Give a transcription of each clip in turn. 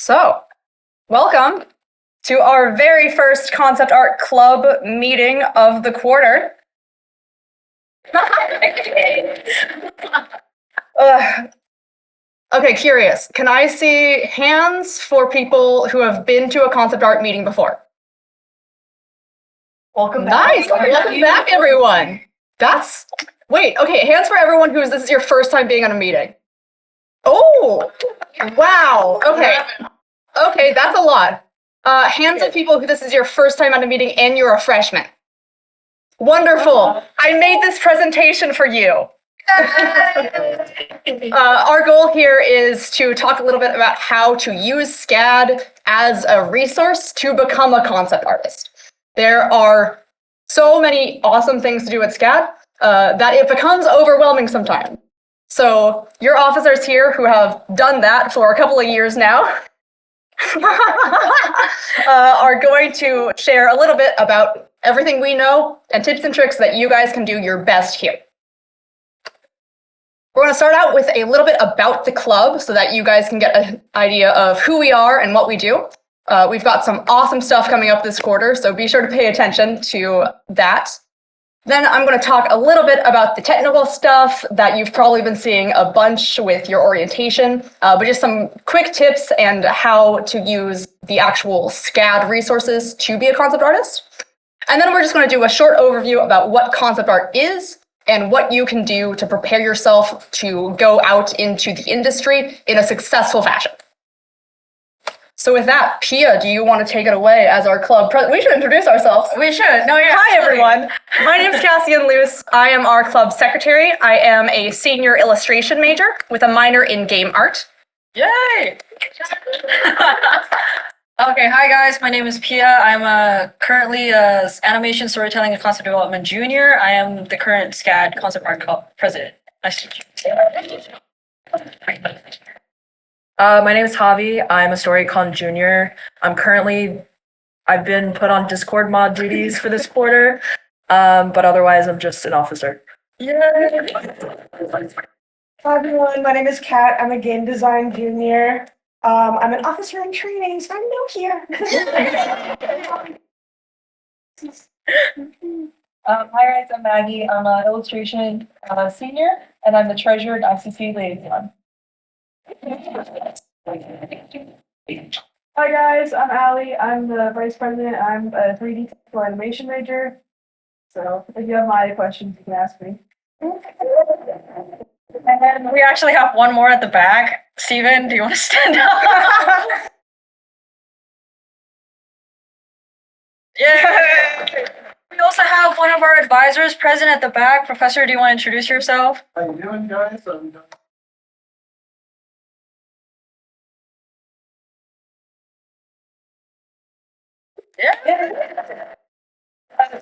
So, welcome to our very first concept art club meeting of the quarter. Okay, curious. Can I see hands for people who have been to a concept art meeting before? Welcome back. Nice. Welcome back, everyone. Wait, okay, hands for everyone this is your first time being on a meeting. Oh, wow. Okay, that's a lot. Hands of people who this is your first time at a meeting and you're a freshman. Wonderful. I made this presentation for you. Our goal here is to talk a little bit about how to use SCAD as a resource to become a concept artist. There are so many awesome things to do with SCAD that it becomes overwhelming sometimes. So your officers here who have done that for a couple of years now are going to share a little bit about everything we know and tips and tricks that you guys can do your best here. We're going to start out with a little bit about the club so that you guys can get an idea of who we are and what we do. We've got some awesome stuff coming up this quarter, so be sure to pay attention to that. Then I'm going to talk a little bit about the technical stuff that you've probably been seeing a bunch with your orientation, but just some quick tips and how to use the actual SCAD resources to be a concept artist. And then we're just going to do a short overview about what concept art is and what you can do to prepare yourself to go out into the industry in a successful fashion. So with that, Pia, do you want to take it away as our club president? We should introduce ourselves. We should. No, yeah. Hi, everyone. My name is Cassian Luce. I am our club secretary. I am a senior illustration major with a minor in game art. Yay! Okay, hi guys. My name is Pia. I'm currently a animation, storytelling, and concept development junior. I am the current SCAD concept art club president. Nice to meet you. My name is Javi. I'm a StoryCon junior. I've been put on Discord mod duties for this quarter, but otherwise I'm just an officer. Yay! Hi everyone, my name is Kat. I'm a game design junior. I'm an officer in training, so I'm new here. Hi guys, I'm Maggie. I'm an illustration senior, and I'm the treasurer and ICC liaison. Hi guys, I'm Allie. I'm the vice president. I'm a 3D technical animation major. So if you have my questions, you can ask me. And then we actually have one more at the back. Steven, do you want to stand up? Yay! We also have one of our advisors present at the back. Professor, do you want to introduce yourself? How you doing, guys? Yeah.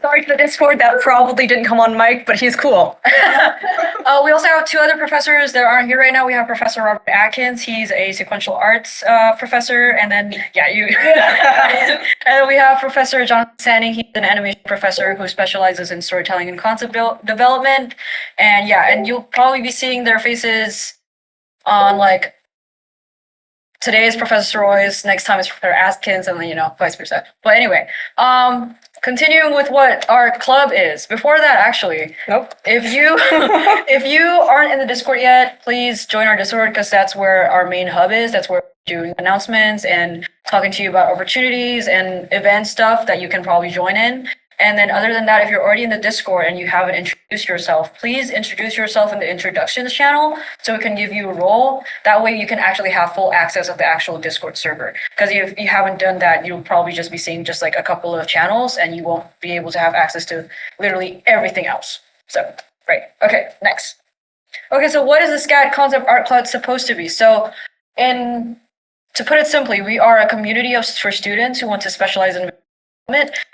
Sorry to the Discord, that probably didn't come on mic, but he's cool. We also have two other professors that aren't here right now. We have Professor Robert Atkins. He's a sequential arts professor. And then, and we have Professor Jonathan Sanning. He's an animation professor who specializes in storytelling and concept development. And you'll probably be seeing their faces on today is Professor Roy's, next time is Professor Atkins, and then, vice versa. But anyway, continuing with what our club is. Before that, actually, Nope. if you aren't in the Discord yet, please join our Discord because that's where our main hub is. That's where we're doing announcements and talking to you about opportunities and event stuff that you can probably join in. And then other than that, if you're already in the Discord and you haven't introduced yourself, please introduce yourself in the introductions channel so we can give you a role. That way you can actually have full access of the actual Discord server. Because if you haven't done that, you'll probably just be seeing just a couple of channels and you won't be able to have access to literally everything else. So, right. Okay, next. Okay, so what is the SCAD Concept Art Club supposed to be? So, to put it simply, we are a community for students who want to specialize in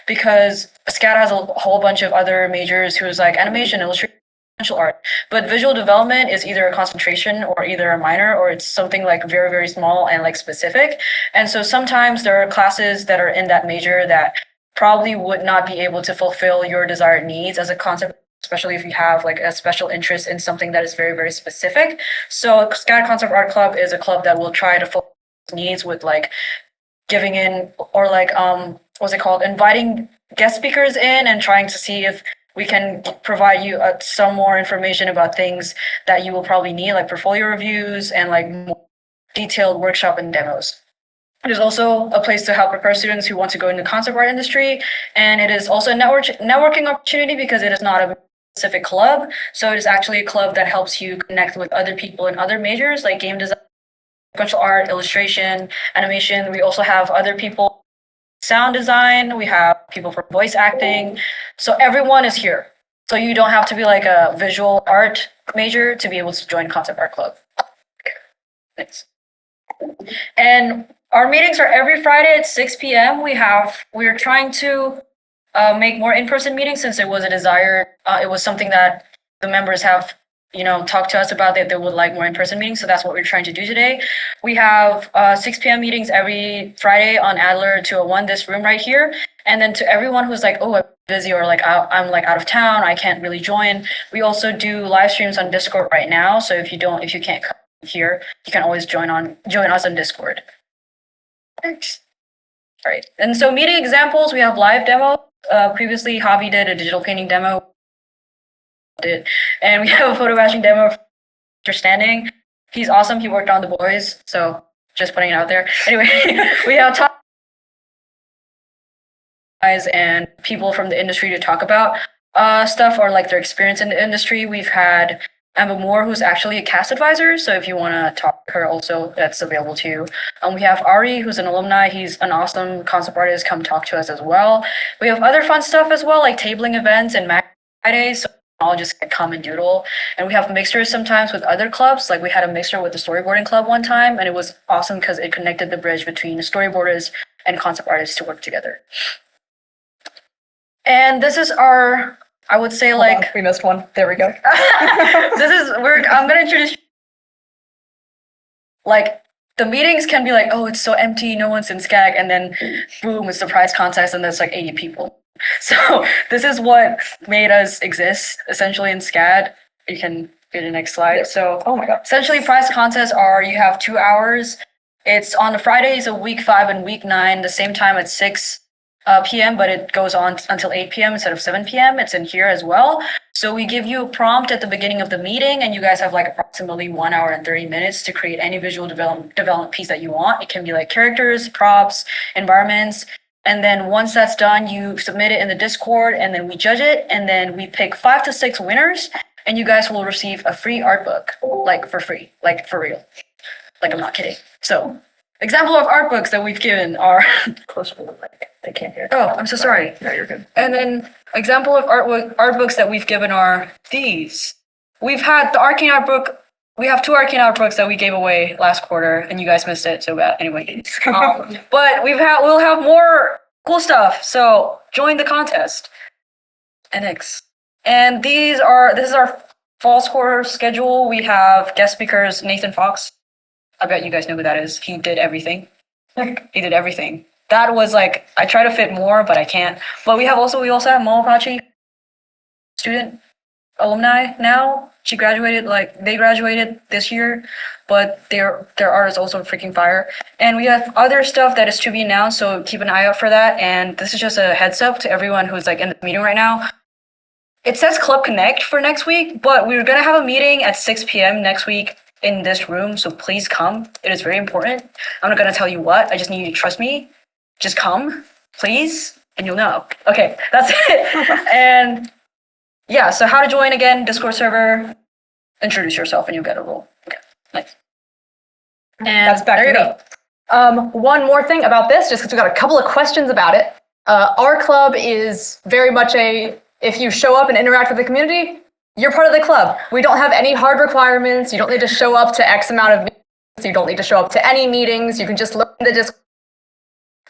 because SCAD has a whole bunch of other majors who's animation, illustration, visual art. But visual development is either a concentration or either a minor, or it's something very, very small and specific. And so sometimes there are classes that are in that major that probably would not be able to fulfill your desired needs as a concept, especially if you have a special interest in something that is very, very specific. So SCAD Concept Art Club is a club that will try to fulfill needs with like giving in or like what's it called, inviting guest speakers in and trying to see if we can provide you some more information about things that you will probably need, like portfolio reviews and like more detailed workshop and demos. It is also a place to help prepare students who want to go in the concept art industry, and it is also a networking opportunity because it is not a specific club. So it is actually a club that helps you connect with other people in other majors like game design, sequential art, illustration, animation. We also have other people, sound design, we have people for voice acting. So everyone is here. So you don't have to be like a visual art major to be able to join Concept Art Club. Thanks. And our meetings are every Friday at 6 p.m. We're trying to make more in-person meetings since it was a desire. It was something that the members have, talked to us about that they would like more in-person meetings. So that's what we're trying to do today. We have 6 p.m. meetings every Friday on Adler 201, this room right here. And then to everyone who's like, oh, I'm busy or like I'm like out of town, I can't really join. We also do live streams on Discord right now. So if you can't come here, you can always join us on Discord. Thanks. All right. And so meeting examples, we have live demo. Previously, Javi did a digital painting demo. And we have a photo batching demo of understanding. He's awesome. He worked on The Boys. So just putting it out there. Anyway, we have top guys and people from the industry to talk about stuff or like their experience in the industry. We've had Emma Moore, who's actually a cast advisor. So if you want to talk to her also, that's available to you. We have Ari, who's an alumni. He's an awesome concept artist. Come talk to us as well. We have other fun stuff as well, like tabling events and Mac Fridays. So I'll just come and doodle. And we have mixers sometimes with other clubs. Like we had a mixer with the storyboarding club one time, and it was awesome because it connected the bridge between storyboarders and concept artists to work together. And this is our, I would say, Hold on, we missed one. There we go. I'm gonna introduce, like, the meetings can be like, oh, it's so empty, no one's in SCAD, and then boom, it's the prize contest, and there's like 80 people. So this is what made us exist, essentially, in SCAD. You can go to the next slide. So, Oh my god. essentially, prize contests are, you have 2 hours. It's on the Fridays of week 5 and week 9, the same time at 6 p.m., but it goes on until 8 p.m. instead of 7 p.m. It's in here as well. So we give you a prompt at the beginning of the meeting, and you guys have like approximately 1 hour and 30 minutes to create any visual development piece that you want. It can be like characters, props, environments. And then once that's done, you submit it in the Discord, and then we judge it, and then we pick 5 to 6 winners, and you guys will receive a free art book, like for free, like for real. Like, I'm not kidding. So, example of art books that we've given are Close to the mic. They can't hear. oh, I'm so sorry. No, you're good. And then example of art books that we've given are these. We've had the Arcane art book. We have 2 Arcane art books that we gave away last quarter, and you guys missed it so bad. Anyway, but we'll have more cool stuff. So join the contest. And this is our fall score schedule. We have guest speakers Nathan Fox. I bet you guys know who that is. He did everything. He did everything. That was like, I try to fit more, but I can't. But we also have Malapachi, student alumni now. They graduated this year, but their art is also freaking fire. And we have other stuff that is to be announced, so keep an eye out for that. And this is just a heads up to everyone who's like in the meeting right now. It says Club Connect for next week, but we're gonna have a meeting at 6 p.m. next week in this room, so please come. It is very important. I'm not gonna tell you what, I just need you to trust me. Just come, please, and you'll know. Okay, that's it. And yeah, so how to join again, Discord server, introduce yourself and you'll get a role. Okay, nice. And That's back there to you me. go. One more thing about this, just because we got a couple of questions about it. Our club is very much if you show up and interact with the community, you're part of the club. We don't have any hard requirements. You don't need to show up to X amount of meetings. You don't need to show up to any meetings. You can just learn the Discord.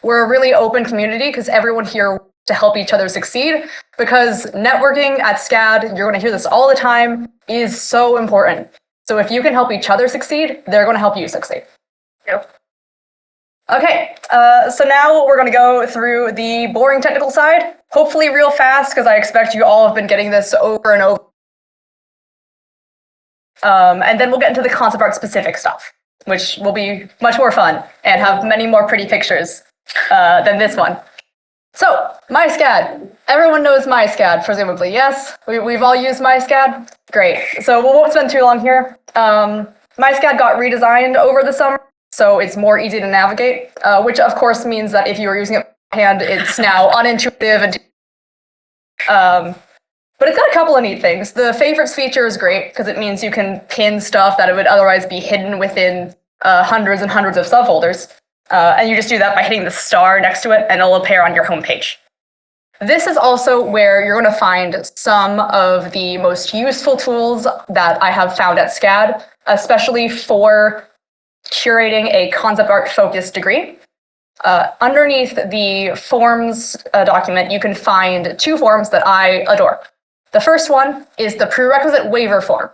We're a really open community because everyone here wants to help each other succeed, because networking at SCAD, you're going to hear this all the time, is so important. So if you can help each other succeed, they're going to help you succeed. Yep. Okay, so now we're going to go through the boring technical side, hopefully real fast, because I expect you all have been getting this over and over. And then we'll get into the concept art specific stuff. which will be much more fun and have many more pretty pictures than this one. So, MySCAD. Everyone knows MySCAD, presumably, yes? We've all used MySCAD? Great. So we won't spend too long here. MySCAD got redesigned over the summer, so it's more easy to navigate, which of course means that if you were using it by hand, it's now unintuitive and but it's got a couple of neat things. The favorites feature is great because it means you can pin stuff that would otherwise be hidden within hundreds and hundreds of subfolders. And you just do that by hitting the star next to it and it'll appear on your homepage. This is also where you're going to find some of the most useful tools that I have found at SCAD, especially for curating a concept art focused degree. Underneath the forms document, you can find two forms that I adore. The first one is the prerequisite waiver form.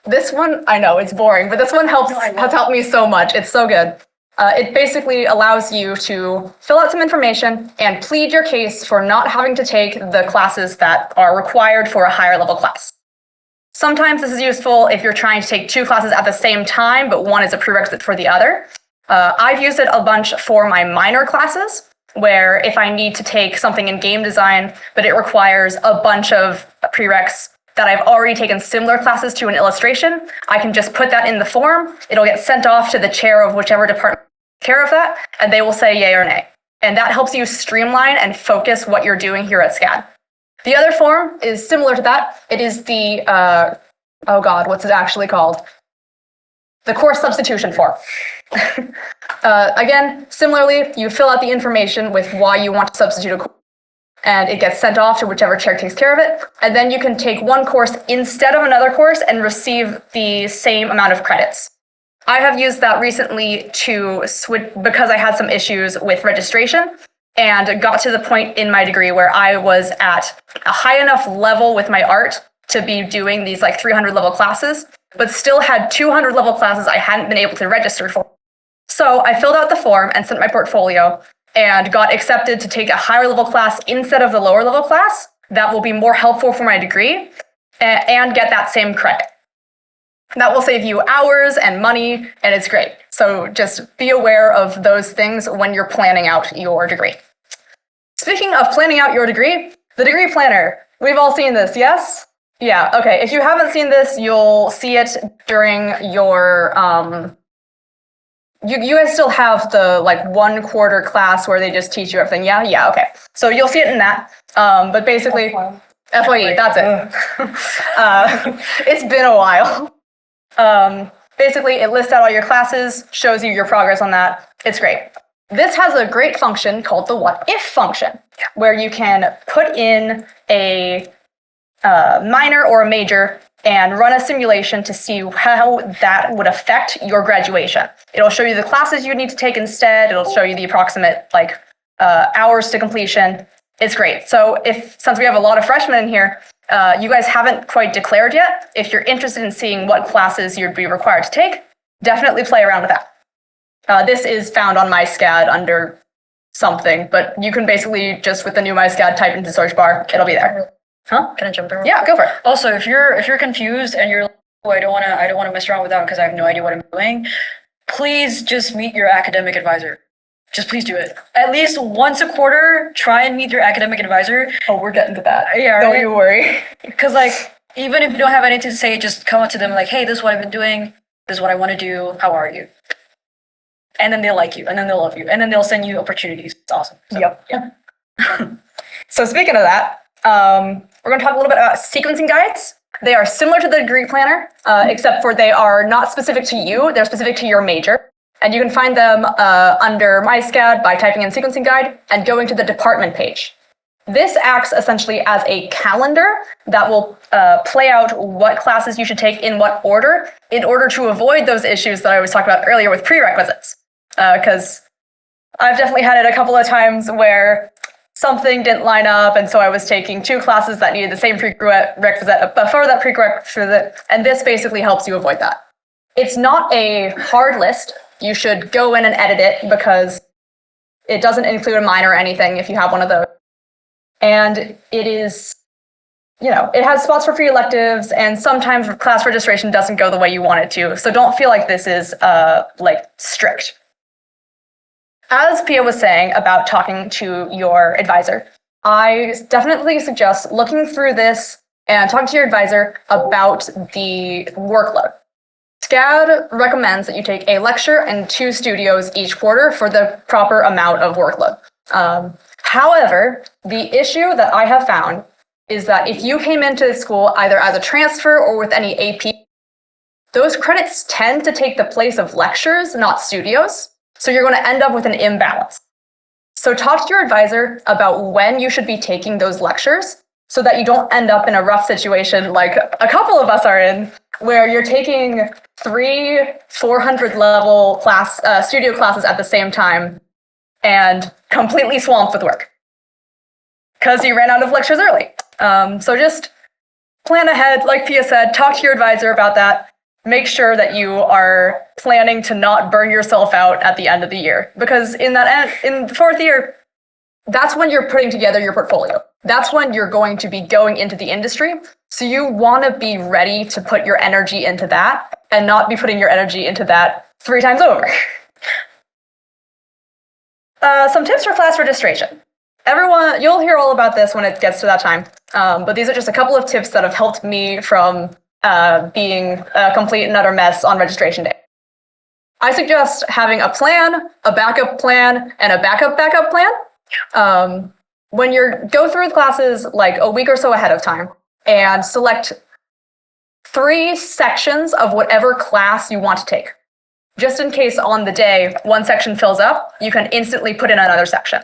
This one, I know it's boring, but this one has helped me so much. It's so good. It basically allows you to fill out some information and plead your case for not having to take the classes that are required for a higher level class. Sometimes this is useful if you're trying to take two classes at the same time, but one is a prerequisite for the other. I've used it a bunch for my minor classes, where if I need to take something in game design, but it requires a bunch of prereqs that I've already taken similar classes to in illustration, I can just put that in the form. It'll get sent off to the chair of whichever department takes care of that, and they will say yay or nay. And that helps you streamline and focus what you're doing here at SCAD. The other form is similar to that. It is the, oh God, what's it actually called? The course substitution form. Again, similarly, you fill out the information with why you want to substitute a course, and it gets sent off to whichever chair takes care of it. And then you can take one course instead of another course and receive the same amount of credits. I have used that recently to switch because I had some issues with registration and got to the point in my degree where I was at a high enough level with my art to be doing these like 300 level classes, but still had 200 level classes I hadn't been able to register for. So I filled out the form and sent my portfolio and got accepted to take a higher level class instead of the lower level class. That will be more helpful for my degree and get that same credit. That will save you hours and money, and it's great. So just be aware of those things when you're planning out your degree. Speaking of planning out your degree, the degree planner. We've all seen this, yes? Yeah, okay. If you haven't seen this, you'll see it during your, you guys still have the like 1 quarter class where they just teach you everything, yeah? Yeah, okay. So you'll see it in that, but basically, FYE, that's it. It's been a while. Basically, it lists out all your classes, shows you your progress on that. It's great. This has a great function called the what if function, where you can put in a minor or a major and run a simulation to see how that would affect your graduation. It'll show you the classes you need to take instead. It'll show you the approximate hours to completion. It's great. So since we have a lot of freshmen in here, you guys haven't quite declared yet. If you're interested in seeing what classes you'd be required to take, definitely play around with that. This is found on MySCAD under something, but you can basically just with the new MySCAD type into the search bar, it'll be there. Huh? Can I jump in? Yeah, go for it. Also, if you're confused and you're like, oh, I don't want to mess around with that because I have no idea what I'm doing, please just meet your academic advisor. Just please do it. At least once a quarter, try and meet your academic advisor. Oh, we're getting to that. Yeah, right? Don't you worry. Because even if you don't have anything to say, just come up to them like, hey, this is what I've been doing. This is what I want to do. How are you? And then they'll like you, and then they'll love you, and then they'll send you opportunities. It's awesome. So, Yep. Yeah. So speaking of that, we're going to talk a little bit about sequencing guides. They are similar to the degree planner, except for they are not specific to you. They're specific to your major. And you can find them under MySCAD by typing in sequencing guide and going to the department page. This acts essentially as a calendar that will play out what classes you should take in what order in order to avoid those issues that I was talking about earlier with prerequisites. Because I've definitely had it a couple of times where something didn't line up, and so I was taking 2 classes that needed the same prerequisite before that prerequisite, and this basically helps you avoid that. It's not a hard list. You should go in and edit it because it doesn't include a minor or anything if you have one of those. And it is it has spots for free electives, and sometimes class registration doesn't go the way you want it to. So don't feel like this is strict. As Pia was saying about talking to your advisor, I definitely suggest looking through this and talking to your advisor about the workload. SCAD recommends that you take a lecture and 2 studios each quarter for the proper amount of workload. However, the issue that I have found is that if you came into school either as a transfer or with any AP, those credits tend to take the place of lectures, not studios. So you're going to end up with an imbalance. So talk to your advisor about when you should be taking those lectures so that you don't end up in a rough situation like a couple of us are in, where you're taking 3 400 level studio classes at the same time and completely swamped with work because you ran out of lectures early. So just plan ahead, like Pia said, talk to your advisor about that. Make sure that you are planning to not burn yourself out at the end of the year, because in the 4th year, that's when you're putting together your portfolio. That's when you're going to be going into the industry. So you want to be ready to put your energy into that and not be putting your energy into that 3 times over. Some tips for class registration. Everyone, you'll hear all about this when it gets to that time. But these are just a couple of tips that have helped me from being a complete and utter mess on registration day. I suggest having a plan, a backup plan, and a backup plan. When you go through the classes like a week or so ahead of time and select 3 sections of whatever class you want to take. Just in case on the day one section fills up, you can instantly put in another section.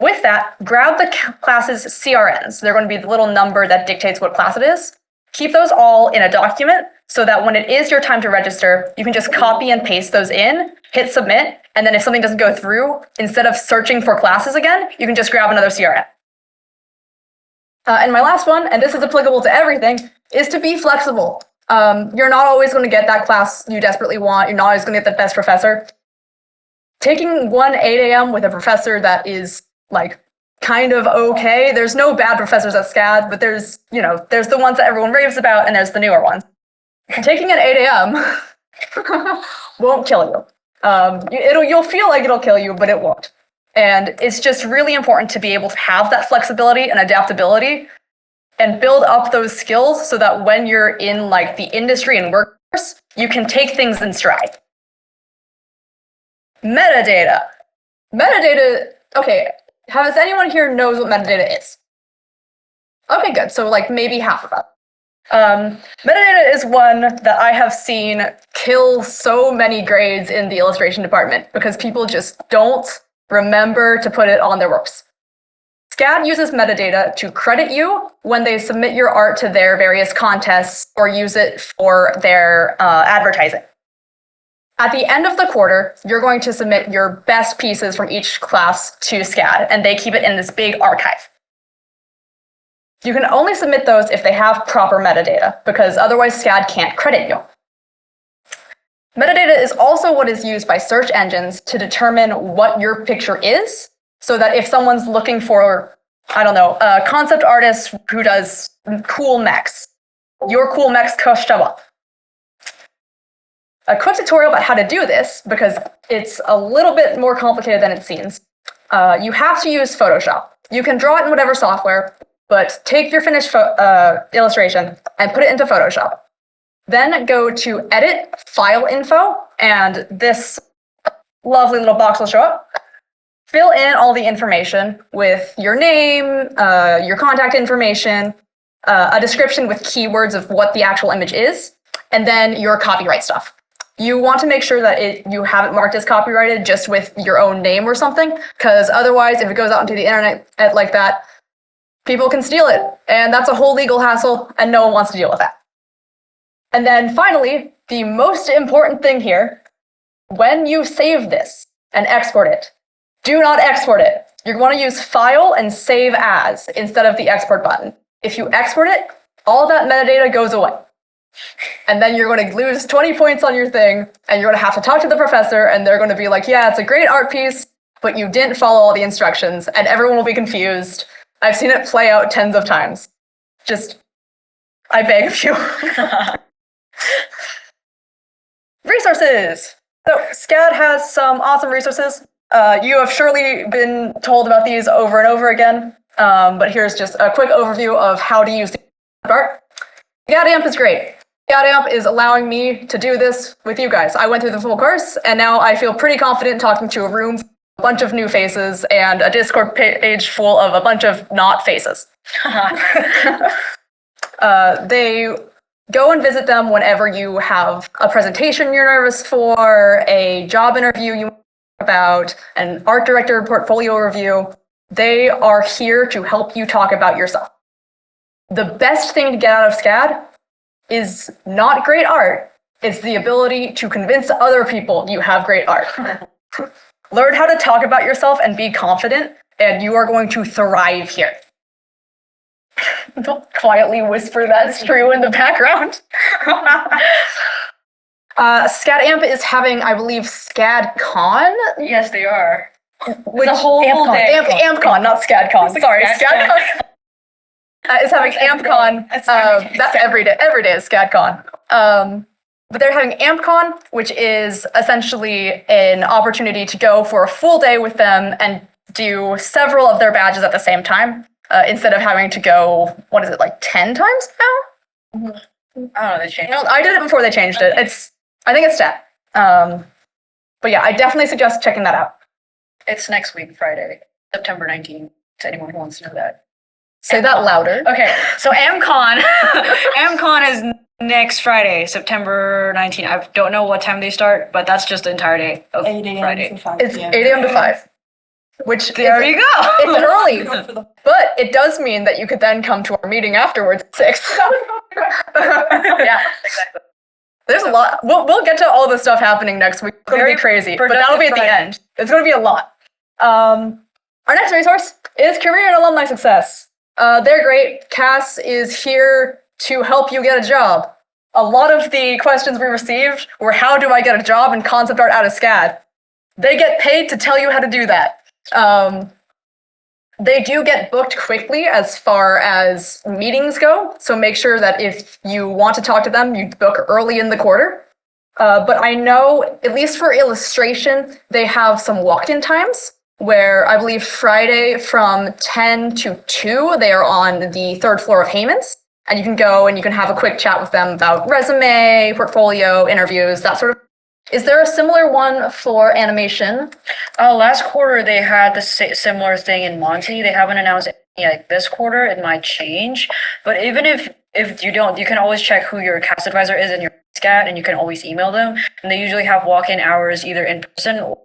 With that, grab the class's CRNs. They're going to be the little number that dictates what class it is. Keep those all in a document so that when it is your time to register, you can just copy and paste those in, hit submit, and then if something doesn't go through, instead of searching for classes again, you can just grab another CRN. And my last one, and this is applicable to everything, is to be flexible. You're not always going to get that class you desperately want. You're not always going to get the best professor. Taking one 8 a.m. with a professor that is kind of okay. There's no bad professors at SCAD, but there's the ones that everyone raves about, and there's the newer ones. Taking an 8 a.m. won't kill you. You'll feel like it'll kill you, but it won't. And it's just really important to be able to have that flexibility and adaptability and build up those skills so that when you're in the industry and workforce, you can take things in stride. Metadata. Okay, has anyone here knows what metadata is? Okay, good. So maybe half of us. Metadata is one that I have seen kill so many grades in the illustration department because people just don't remember to put it on their works. SCAD uses metadata to credit you when they submit your art to their various contests or use it for their advertising. At the end of the quarter, you're going to submit your best pieces from each class to SCAD, and they keep it in this big archive. You can only submit those if they have proper metadata, because otherwise SCAD can't credit you. Metadata is also what is used by search engines to determine what your picture is, so that if someone's looking for, a concept artist who does cool mechs, your cool mechs could show up. A quick tutorial about how to do this, because it's a little bit more complicated than it seems. You have to use Photoshop. You can draw it in whatever software, but take your finished illustration and put it into Photoshop. Then go to Edit, File Info, and this lovely little box will show up. Fill in all the information with your name, your contact information, a description with keywords of what the actual image is, and then your copyright stuff. You want to make sure that you have it marked as copyrighted just with your own name or something, because otherwise, if it goes out into the internet like that, people can steal it, and that's a whole legal hassle, and no one wants to deal with that. And then finally, the most important thing here, when you save this and export it, do not export it. You're going to use File and Save As instead of the export button. If you export it, all that metadata goes away. And then you're going to lose 20 points on your thing, and you're going to have to talk to the professor, and they're going to be like, yeah, it's a great art piece, but you didn't follow all the instructions, and everyone will be confused. I've seen it play out tens of times. Just, I beg of you. Resources. So SCAD has some awesome resources. You have surely been told about these over and over again, but here's just a quick overview of how to use the art. SCAD AMP is great. SCAD AMP is allowing me to do this with you guys. I went through the full course, and now I feel pretty confident talking to a room, a bunch of new faces, and a Discord page full of a bunch of not faces. They go and visit them whenever you have a presentation you're nervous for, a job interview you about, an art director portfolio review. They are here to help you talk about yourself. The best thing to get out of SCAD is not great art. It's the ability to convince other people you have great art. Learn how to talk about yourself and be confident, and you are going to thrive here. Don't quietly whisper that's true in the background. SCAD AMP is having, I believe, SCAD Con. Yes, they are. Which, The whole day. AmpCon, not SCAD Con. It's like Sorry, SCAD SCAD Con. Is having AmpCon. That's every day. Every day is SCAD Con. But they're having AmpCon, which is essentially an opportunity to go for a full day with them and do several of their badges at the same time. Instead of having to go, 10 times now? I don't know, they changed. I did it before they changed it. I think it's stat. But yeah, I definitely suggest checking that out. It's next week, Friday, September 19th, to anyone who wants to know that. Say that louder. Okay, so AmCon, AmCon is next Friday, September 19th. I don't know what time they start, but that's just the entire day of 8 a.m. Friday. to 5 It's p.m. 8 a.m. to 5. Which There you go. It's early, but it does mean that you could then come to our meeting afterwards at 6. Yeah, exactly. There's a lot. We'll get to all the stuff happening next week. It's going to be crazy, but that'll be at the end. It's going to be a lot. Our next resource is Career and Alumni Success. They're great. Cass is here to help you get a job. A lot of the questions we received were, how do I get a job in concept art out of SCAD? They get paid to tell you how to do that. They do get booked quickly as far as meetings go, so make sure that if you want to talk to them, you book early in the quarter. But I know, at least for illustration, they have some walk-in times, where I believe Friday from 10 to 2, they are on the 3rd floor of Heyman's, and you can go and you can have a quick chat with them about resume, portfolio, interviews, that sort of. Is there a similar one for animation? Last quarter, they had the similar thing in Monty. They haven't announced anything like this quarter. It might change. But even if you don't, you can always check who your cast advisor is in your SCAD, and you can always email them. And they usually have walk-in hours either in person or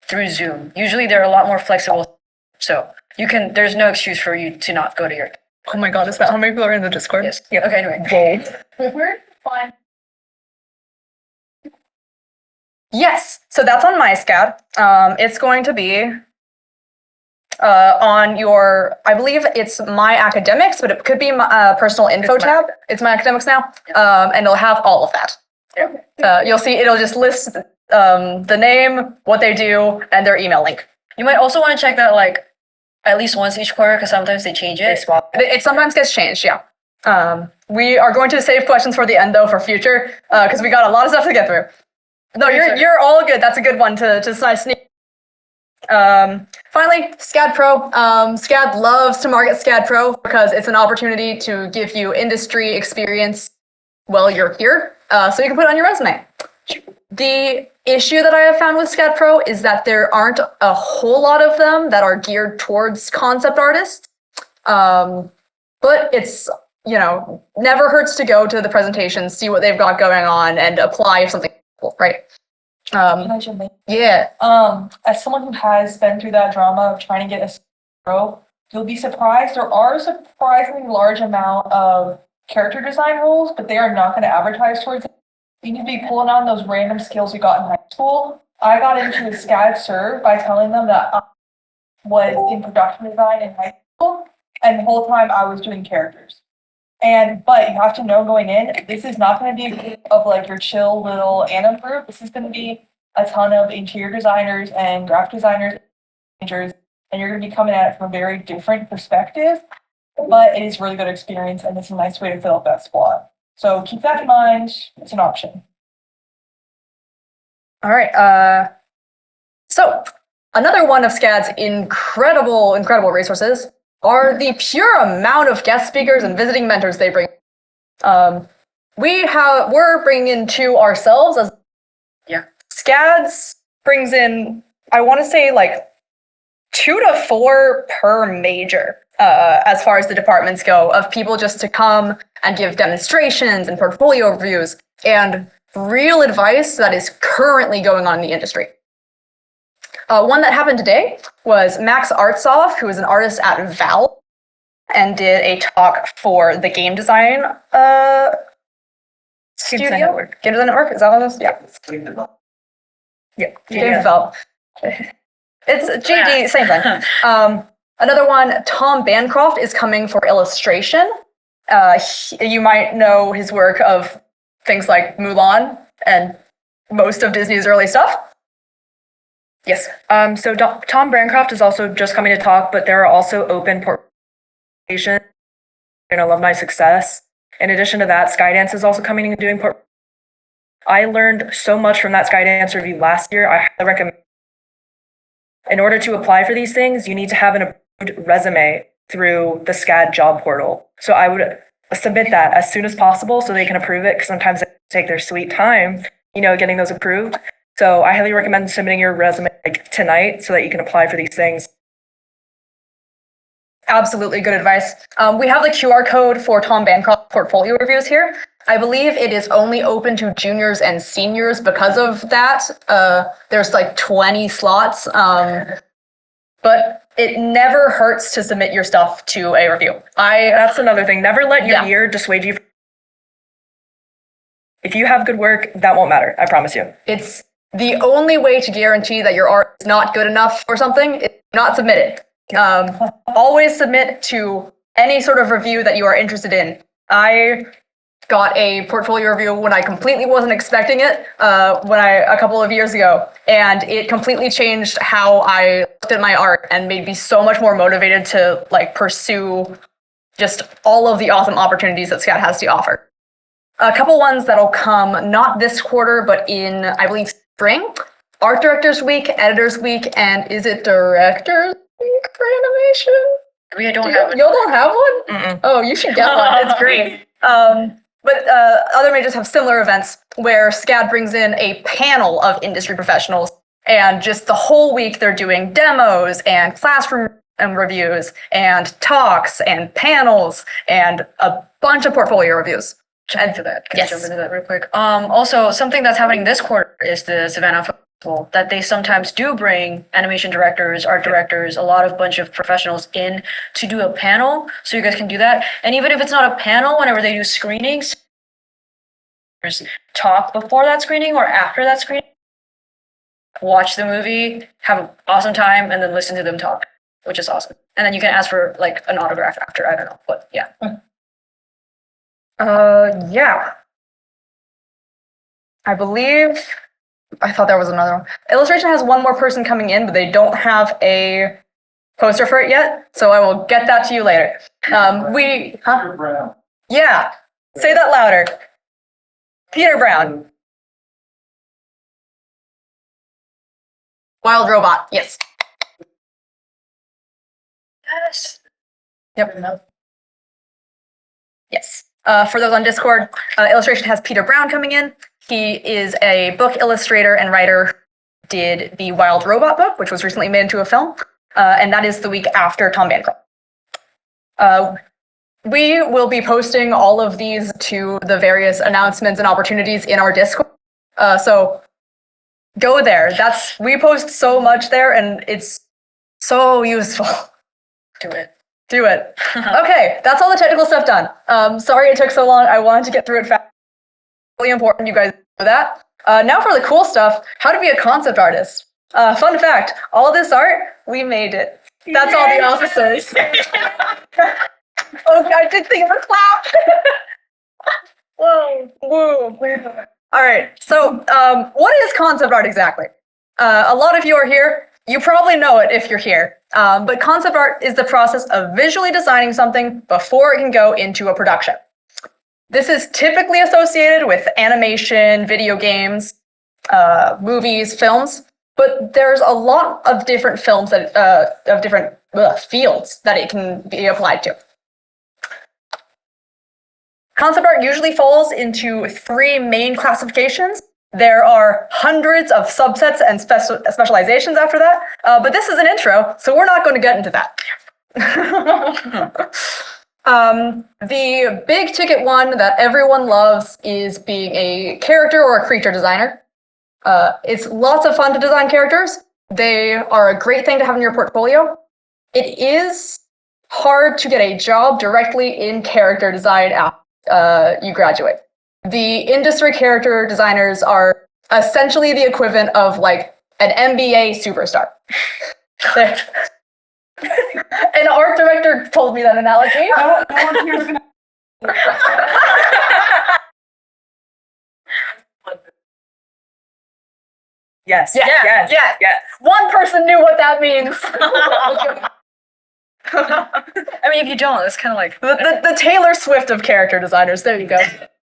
through Zoom. Usually, they're a lot more flexible. So there's no excuse for you to not go to your. Oh my god, is that how many people are in the Discord? Yes. Yeah. Okay, anyway. We're fine. Yes, so that's on my SCAD. It's going to be on your, I believe it's My Academics, but it could be my personal info tab. It's My Academics now, and it'll have all of that. You'll see it'll just list the name, what they do, and their email link. You might also want to check that at least once each quarter, because sometimes they change it. It sometimes gets changed, yeah. We are going to save questions for the end, though, for future, because we got a lot of stuff to get through. No, you're all good. That's a good one to sneak. Finally, SCAD Pro. SCAD loves to market SCAD Pro because it's an opportunity to give you industry experience while you're here, so you can put it on your resume. The issue that I have found with SCAD Pro is that there aren't a whole lot of them that are geared towards concept artists, but it's, never hurts to go to the presentations, see what they've got going on, and apply if something right. Can I jump in? Yeah. As someone who has been through that drama of trying to get a pro, you'll be surprised. There are a surprisingly large amount of character design roles, but they are not going to advertise towards it. You need to be pulling on those random skills you got in high school. I got into a SCAD serve by telling them that I was in production design in high school, and the whole time I was doing characters. But you have to know going in, this is not going to be a group of your chill little anim group. This is going to be a ton of interior designers and graphic designers, and you're going to be coming at it from a very different perspective. but it is a really good experience and it's a nice way to fill up that spot. So keep that in mind. It's an option. All right. So another one of SCAD's incredible resources are the pure amount of guest speakers and visiting mentors they bring. We're bringing in 2 ourselves. SCAD's brings in, I want to say, like 2 to 4 per major, as far as the departments go, of people just to come and give demonstrations and portfolio reviews and real advice that is currently going on in the industry. One that happened today was Max Artsoff, who is an artist at Valve, and did a talk for the game design studio. Game Design Network, is that what it is? Yeah. Yeah, Game Develop. It's GD, same thing. Another one, Tom Bancroft, is coming for illustration. You might know his work of things like Mulan and most of Disney's early stuff. Yes. So Tom Bancroft is also just coming to talk, but there are also open portfolio and alumni success. In addition to that, Skydance is also coming and doing portfolio. I learned so much from that Skydance review last year. I highly recommend. In order to apply for these things, you need to have an approved resume through the SCAD job portal. So I would submit that as soon as possible so they can approve it, because sometimes they take their sweet time, getting those approved. So I highly recommend submitting your resume tonight so that you can apply for these things. Absolutely good advice. We have the QR code for Tom Bancroft portfolio reviews here. I believe it is only open to juniors and seniors because of that. There's like 20 slots, but it never hurts to submit your stuff to a review. That's another thing. Never let your year dissuade you. If you have good work, that won't matter. I promise you. It's the only way to guarantee that your art is not good enough or something is not submit it. Always submit to any sort of review that you are interested in. I got a portfolio review when I completely wasn't expecting it, a couple of years ago, and it completely changed how I looked at my art and made me so much more motivated to pursue just all of the awesome opportunities that SCAD has to offer. A couple ones that'll come not this quarter, but in, I believe, spring. Art Directors Week, Editors Week, and is it Directors Week for animation? We don't have it. Y'all don't have one? Mm-mm. Oh, you should get one. It's great. But other majors have similar events where SCAD brings in a panel of industry professionals, and just the whole week they're doing demos and classroom reviews and talks and panels and a bunch of portfolio reviews. Jump into that. Can Yes. I jump into that real quick? Also, something that's happening this quarter is the Savannah Festival, that they sometimes do bring animation directors, art directors, a bunch of professionals in to do a panel. So you guys can do that. And even if it's not a panel, whenever they do screenings, talk before that screening or after that screening. Watch the movie, have an awesome time, and then listen to them talk, which is awesome. And then you can ask for an autograph after. I don't know, but yeah. Yeah. I thought there was another one. Illustration has one more person coming in, but they don't have a poster for it yet, so I will get that to you later. Peter Brown. Yeah, say that louder. Peter Brown. Wild Robot, yes. Yes. Yep. Yes. For those on Discord, Illustration has Peter Brown coming in. He is a book illustrator and writer who did the Wild Robot book, which was recently made into a film, and that is the week after Tom Bancroft. We will be posting all of these to the various announcements and opportunities in our Discord, so go there. We post so much there, and it's so useful. Do it. Do it. Okay, that's all the technical stuff done. Sorry it took so long. I wanted to get through it fast. Really important you guys know that. Now for the cool stuff, how to be a concept artist. Fun fact, all this art, we made it. That's all the officers. Oh, I did think of a clap. Whoa, woo. All right, so what is concept art exactly? A lot of you are here You probably know it if you're here, but concept art is the process of visually designing something before it can go into a production. This is typically associated with animation, video games, movies, films, but there's a lot of different films that of different fields that it can be applied to. Concept art usually falls into 3 main classifications. There are hundreds of subsets and specializations after that, but this is an intro, so we're not going to get into that. The big ticket one that everyone loves is being a character or a creature designer. It's lots of fun to design characters. They are a great thing to have in your portfolio. It is hard to get a job directly in character design after you graduate. The industry character designers are essentially the equivalent of like an NBA superstar. An art director told me that analogy. No one here is gonna. Yes. Yes, yes. Yes. One person knew what that means. I mean, if you don't, it's kind of like The Taylor Swift of character designers. There you go.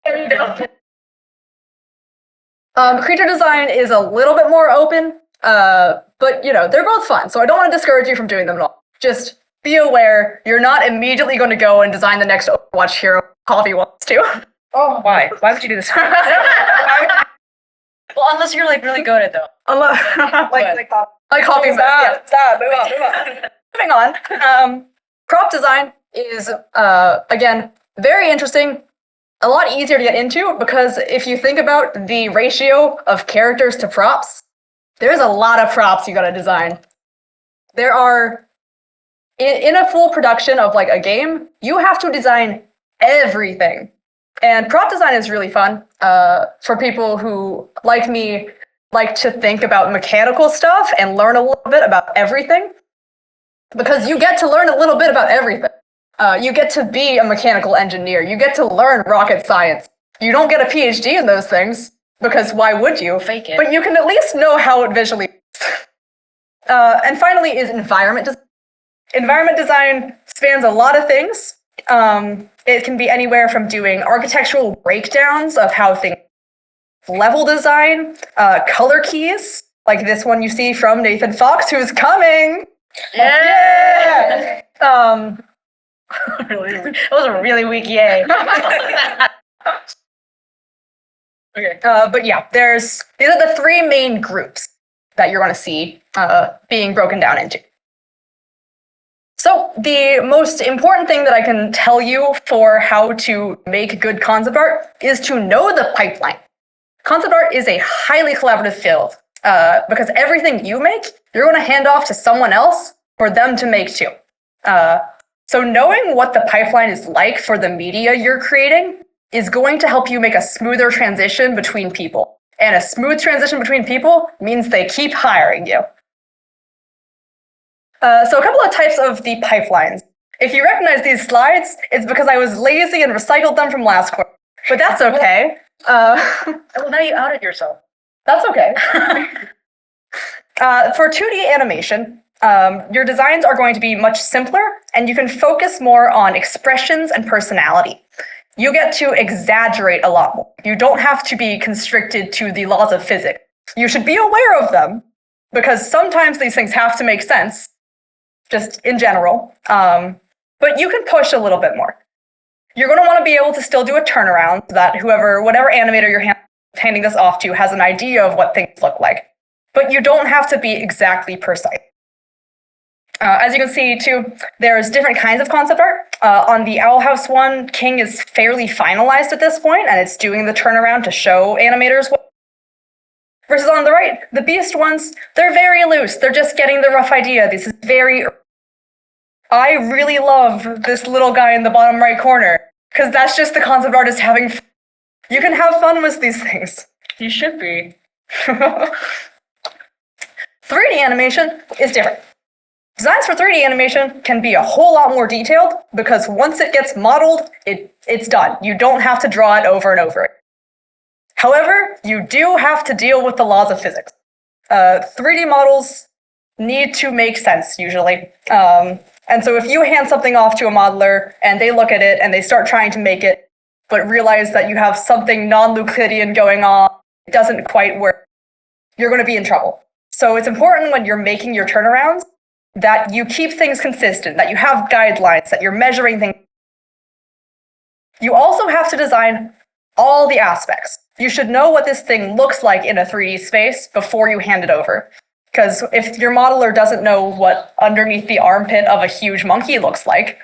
There you go. Creature design is a little bit more open, but they're both fun. So I don't want to discourage you from doing them at all. Just be aware you're not immediately going to go and design the next Overwatch hero Coffee wants to. Oh, why? Why would you do this? well, unless you're like really good at it though. like Coffee. Stop. Move on. Moving on. Prop design is again very interesting. A lot easier to get into because if you think about the ratio of characters to props, there's a lot of props you gotta design. There are, in a full production of like a game, you have to design everything. And prop design is really fun for people who, like me, like to think about mechanical stuff and learn a little bit about everything. Because you get to learn a little bit about everything. You get to be a mechanical engineer. You get to learn rocket science. You don't get a PhD in those things, because why would you? Fake it. But you can at least know how it visually is. And finally is environment design. Environment design spans a lot of things. It can be anywhere from doing architectural breakdowns of how things level design, color keys, like this one you see from Nathan Fox, who's coming. Yeah. That was a really weak yay. Okay. But yeah, these are the 3 main groups that you're going to see being broken down into. So the most important thing that I can tell you for how to make good concept art is to know the pipeline. Concept art is a highly collaborative field because everything you make, you're going to hand off to someone else for them to make too. So knowing what the pipeline is like for the media you're creating is going to help you make a smoother transition between people. And a smooth transition between people means they keep hiring you. So a couple of types of the pipelines. If you recognize these slides, it's because I was lazy and recycled them from last quarter. But that's okay. Well, now you outed yourself. That's okay. For 2D animation, your designs are going to be much simpler, and you can focus more on expressions and personality. You get to exaggerate a lot more. You don't have to be constricted to the laws of physics. You should be aware of them, because sometimes these things have to make sense, just in general. But you can push a little bit more. You're going to want to be able to still do a turnaround so that whatever animator you're handing this off to has an idea of what things look like. But you don't have to be exactly precise. As you can see, too, there's different kinds of concept art. On the Owl House one, King is fairly finalized at this point, and it's doing the turnaround to show animators what. Versus on the right, the Beast ones, they're very loose. They're just getting the rough idea. This is very. I really love this little guy in the bottom right corner, because that's just the concept artist having fun. You can have fun with these things. You should be. 3D animation is different. Designs for 3D animation can be a whole lot more detailed because once it gets modeled, it's done. You don't have to draw it over and over. However, you do have to deal with the laws of physics. 3D models need to make sense usually. And so if you hand something off to a modeler and they look at it and they start trying to make it, but realize that you have something non-Euclidean going on, it doesn't quite work, you're going to be in trouble. So it's important when you're making your turnarounds that you keep things consistent, that you have guidelines, that you're measuring things. You also have to design all the aspects. You should know what this thing looks like in a 3D space before you hand it over. Because if your modeler doesn't know what underneath the armpit of a huge monkey looks like,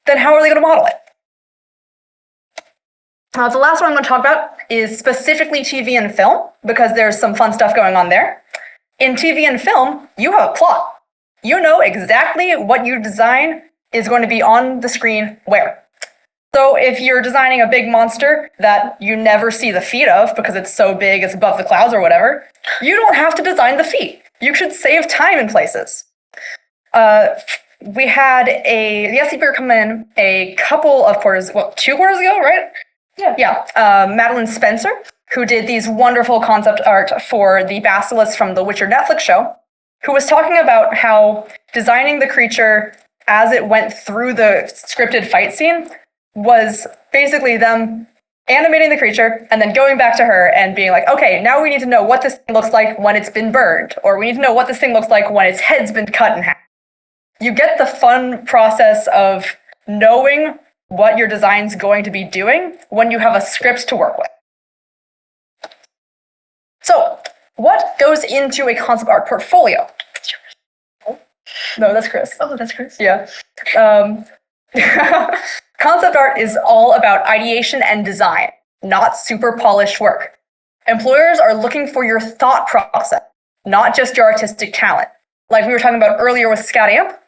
then how are they going to model it? The last one I'm going to talk about is specifically TV and film, because there's some fun stuff going on there. In TV and film, you have a plot. You know exactly what you design is going to be on the screen where. So if you're designing a big monster that you never see the feet of because it's so big it's above the clouds or whatever, you don't have to design the feet. You should save time in places. We had the SC Beer come in a couple of quarters, 2 quarters ago, right? Yeah. Madeline Spencer, who did these wonderful concept art for the Basilisk from the Witcher Netflix show, who was talking about how designing the creature as it went through the scripted fight scene was basically them animating the creature and then going back to her and being like, okay, now we need to know what this thing looks like when it's been burned, or we need to know what this thing looks like when its head's been cut in half. You get the fun process of knowing what your design's going to be doing when you have a script to work with. So, what goes into a concept art portfolio? No, that's Chris. Oh, that's Chris. Yeah. Concept art is all about ideation and design, not super polished work. Employers are looking for your thought process, not just your artistic talent. Like we were talking about earlier with SCAD Amp,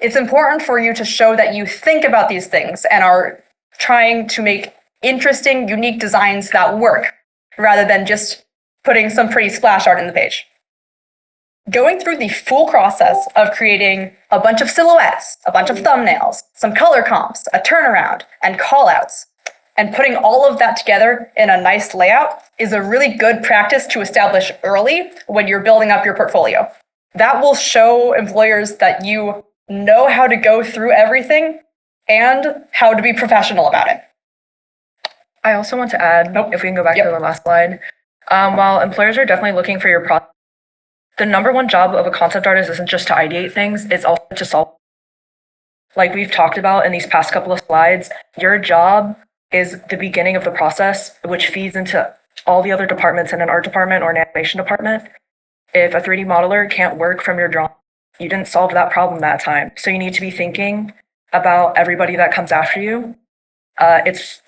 it's important for you to show that you think about these things and are trying to make interesting, unique designs that work, rather than just putting some pretty splash art in the page. Going through the full process of creating a bunch of silhouettes, a bunch of thumbnails, some color comps, a turnaround, and callouts, and putting all of that together in a nice layout is a really good practice to establish early when you're building up your portfolio. That will show employers that you know how to go through everything and how to be professional about it. I also want to add, if we can go back to the last slide, while employers are definitely looking for your product, the number one job of a concept artist isn't just to ideate things, it's also to solve. Like we've talked about in these past couple of slides, your job is the beginning of the process, which feeds into all the other departments in an art department or an animation department. If a 3D modeler can't work from your drawing, you didn't solve that problem that time. So you need to be thinking about everybody that comes after you. It's,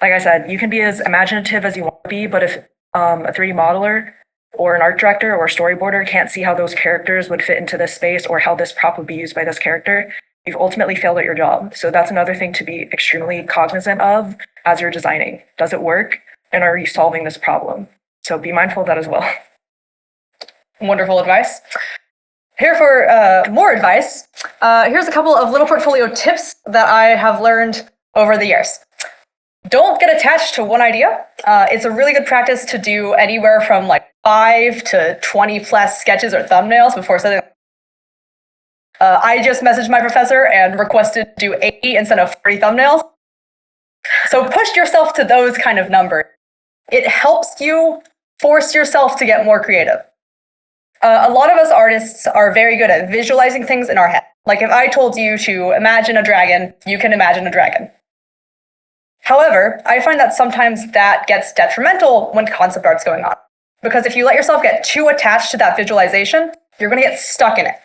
like I said, you can be as imaginative as you want to be, but if a 3D modeler or an art director or a storyboarder can't see how those characters would fit into this space or how this prop would be used by this character, you've ultimately failed at your job. So that's another thing to be extremely cognizant of as you're designing. Does it work? And are you solving this problem? So be mindful of that as well. Wonderful advice. Here for more advice, here's a couple of little portfolio tips that I have learned over the years. Don't get attached to one idea. It's a really good practice to do anywhere from like 5 to 20 plus sketches or thumbnails before setting. I just messaged my professor and requested to do 80 instead of 40 thumbnails. So push yourself to those kind of numbers. It helps you force yourself to get more creative. A lot of us artists are very good at visualizing things in our head. Like if I told you to imagine a dragon, you can imagine a dragon. However, I find that sometimes that gets detrimental when concept art's going on. Because if you let yourself get too attached to that visualization, you're going to get stuck in it.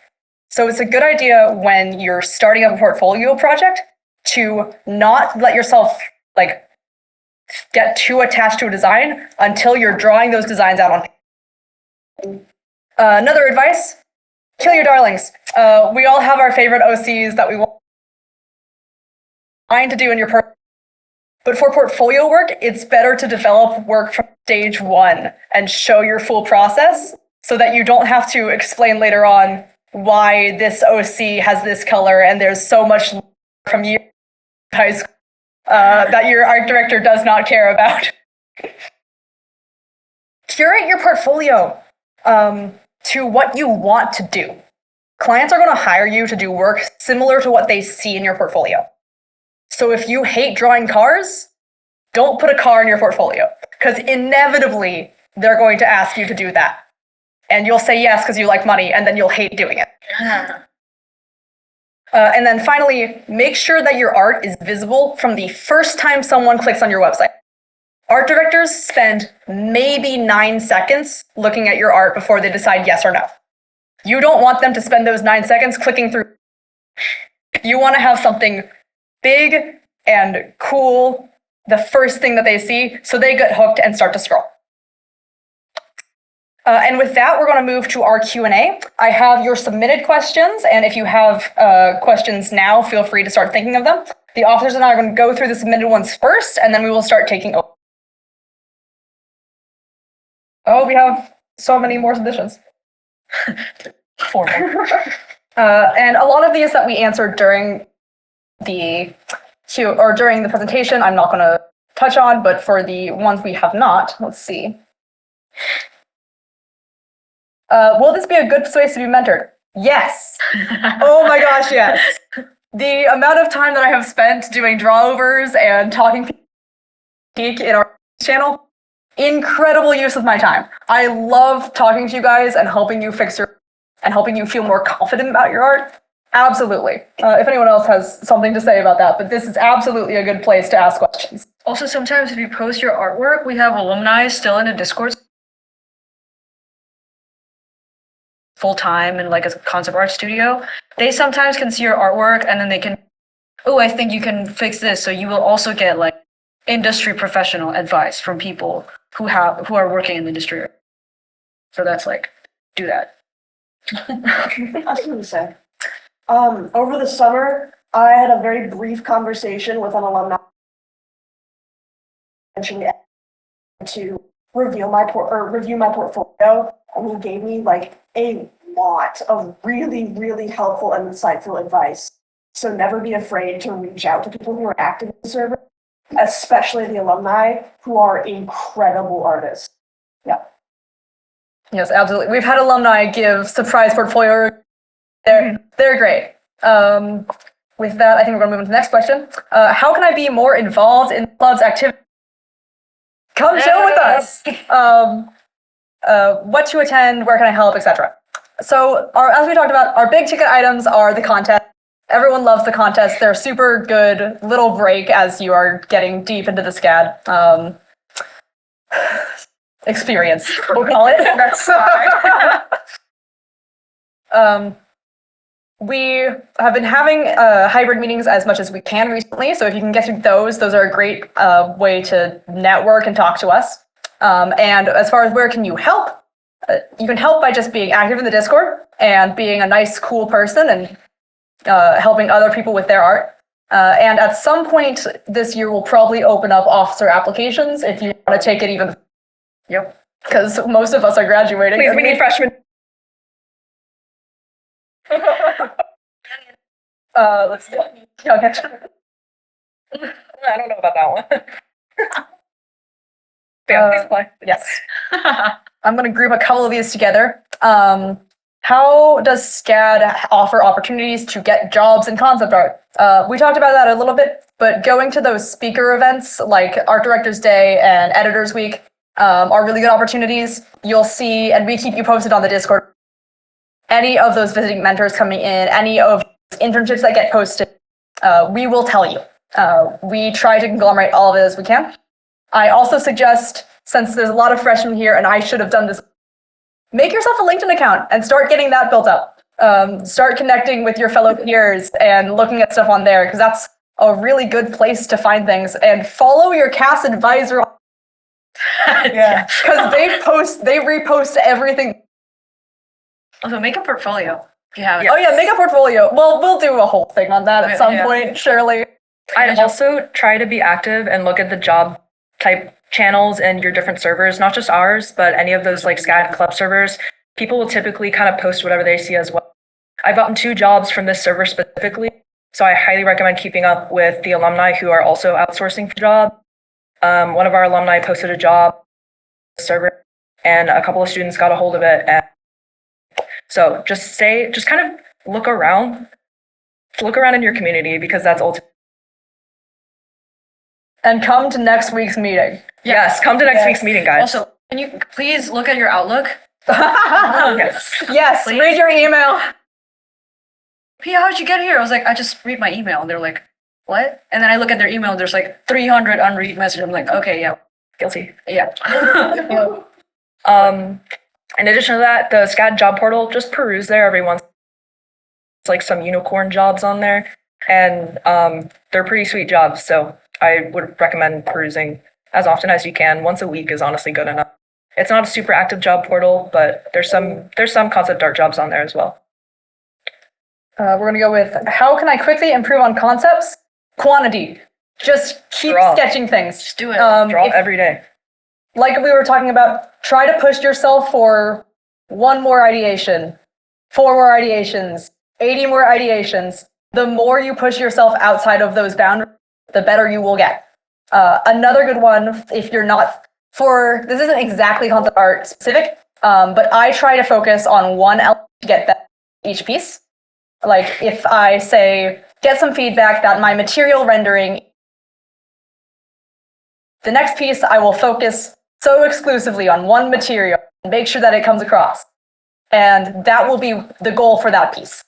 So it's a good idea when you're starting up a portfolio project to not let yourself like get too attached to a design until you're drawing those designs out on paper. Another advice, kill your darlings. We all have our favorite OCs that we want to do in your but for portfolio work, it's better to develop work from stage 1 and show your full process so that you don't have to explain later on why this OC has this color and there's so much from you guys that your art director does not care about. Curate your portfolio to what you want to do. clients are going to hire you to do work similar to what they see in your portfolio. So if you hate drawing cars, don't put a car in your portfolio, because inevitably they're going to ask you to do that. And you'll say yes because you like money, and then you'll hate doing it. And then finally, make sure that your art is visible from the first time someone clicks on your website. Art directors spend maybe 9 seconds looking at your art before they decide yes or no. You don't want them to spend those 9 seconds clicking through. You want to have something big and cool the first thing that they see, so they get hooked and start to scroll. And with that, we're going to move to our Q&A. I have your submitted questions, and if you have questions now, feel free to start thinking of them. The authors and I are going to go through the submitted ones first, and then we will start taking over. Oh, we have so many more submissions. 4 more. And a lot of these that we answered during the during the presentation, I'm not going to touch on, but for the ones we have not, let's see. Will this be a good place to be mentored? Yes. Oh my gosh, yes. The amount of time that I have spent doing drawovers and talking to Geek in our channel, incredible use of my time. I love talking to you guys and helping you fix your and helping you feel more confident about your art. Absolutely. If anyone else has something to say about that, but this is absolutely a good place to ask questions. Also, sometimes if you post your artwork, we have alumni still in the Discord full time and like a concept art studio. They sometimes can see your artwork and then they can, oh, I think you can fix this. So you will also get like industry professional advice from people who are working in the industry. So that's like, do that. I was going to say, over the summer, I had a very brief conversation with an alumni to review my portfolio, and he gave me like a lot of really, really helpful and insightful advice. So never be afraid to reach out to people who are active in the server, especially the alumni who are incredible artists. Yeah. Yes, absolutely. We've had alumni give surprise portfolio. They're great. With that, I think we're going to move on to the next question. How can I be more involved in the club's activity? Come chill with us. What to attend, where can I help, etc. So, as we talked about, our big ticket items are the contest. Everyone loves the contest. They're super good little break as you are getting deep into the SCAD experience, we'll call it. That's fine. We have been having hybrid meetings as much as we can recently, so if you can get to those are a great way to network and talk to us. And as far as where can you help, you can help by just being active in the Discord and being a nice, cool person and helping other people with their art. And at some point this year, we'll probably open up officer applications if you want to take it even. Yep. Because most of us are graduating. Please, we need freshmen. Let's do it. Okay. I don't know about that one. Yeah, please apply. Yes. I'm going to group a couple of these together. How does SCAD offer opportunities to get jobs in concept art? We talked about that a little bit, but going to those speaker events like Art Directors Day and Editors Week are really good opportunities. You'll see, and we keep you posted on the Discord, any of those visiting mentors coming in, any of those internships that get posted, we will tell you. We try to conglomerate all of it as we can. I also suggest, since there's a lot of freshmen here, and I should have done this, make yourself a LinkedIn account and start getting that built up. Start connecting with your fellow peers and looking at stuff on there, because that's a really good place to find things. And follow your CAS advisor. Yeah. Because they repost everything. Also, make a portfolio if you have it. Oh yeah, make a portfolio. Well, we'll do a whole thing on that at some point, surely. I'd also try to be active and look at the job type channels and your different servers, not just ours, but any of those like SCAD club servers. People will typically kind of post whatever they see as well. I've gotten 2 jobs from this server specifically, so I highly recommend keeping up with the alumni who are also outsourcing for job. One of our alumni posted a job server, and a couple of students got a hold of it. And So just kind of look around in your community, because that's ultimately. And come to next week's meeting. Yes, come to next week's meeting, guys. Also, can you please look at your Outlook? Yes. Yes, Please. read your email. P, how did you get here? I was like, I just read my email. And they're like, what? And then I look at their email and there's like 300 unread messages. I'm like, okay, yeah, Guilty. yeah. In addition to that, the SCAD job portal, just peruse there every once. It's like some unicorn jobs on there, and they're pretty sweet jobs. So I would recommend perusing as often as you can. Once a week is honestly good enough. It's not a super active job portal, but there's some concept art jobs on there as well. We're going to go with, how can I quickly improve on concepts? Quantity. Just keep Draw. sketching things. Just do it. Draw If- every day. like we were talking about, try to push yourself for 1 more ideation, 4 more ideations, 80 more ideations. The more you push yourself outside of those boundaries, the better you will get. Another good one, if you're not, this isn't exactly concept art specific, but I try to focus on one element to get that each piece. Like if I say, get some feedback that my material rendering, the next piece I will focus so exclusively on one material and make sure that it comes across. And that will be the goal for that piece.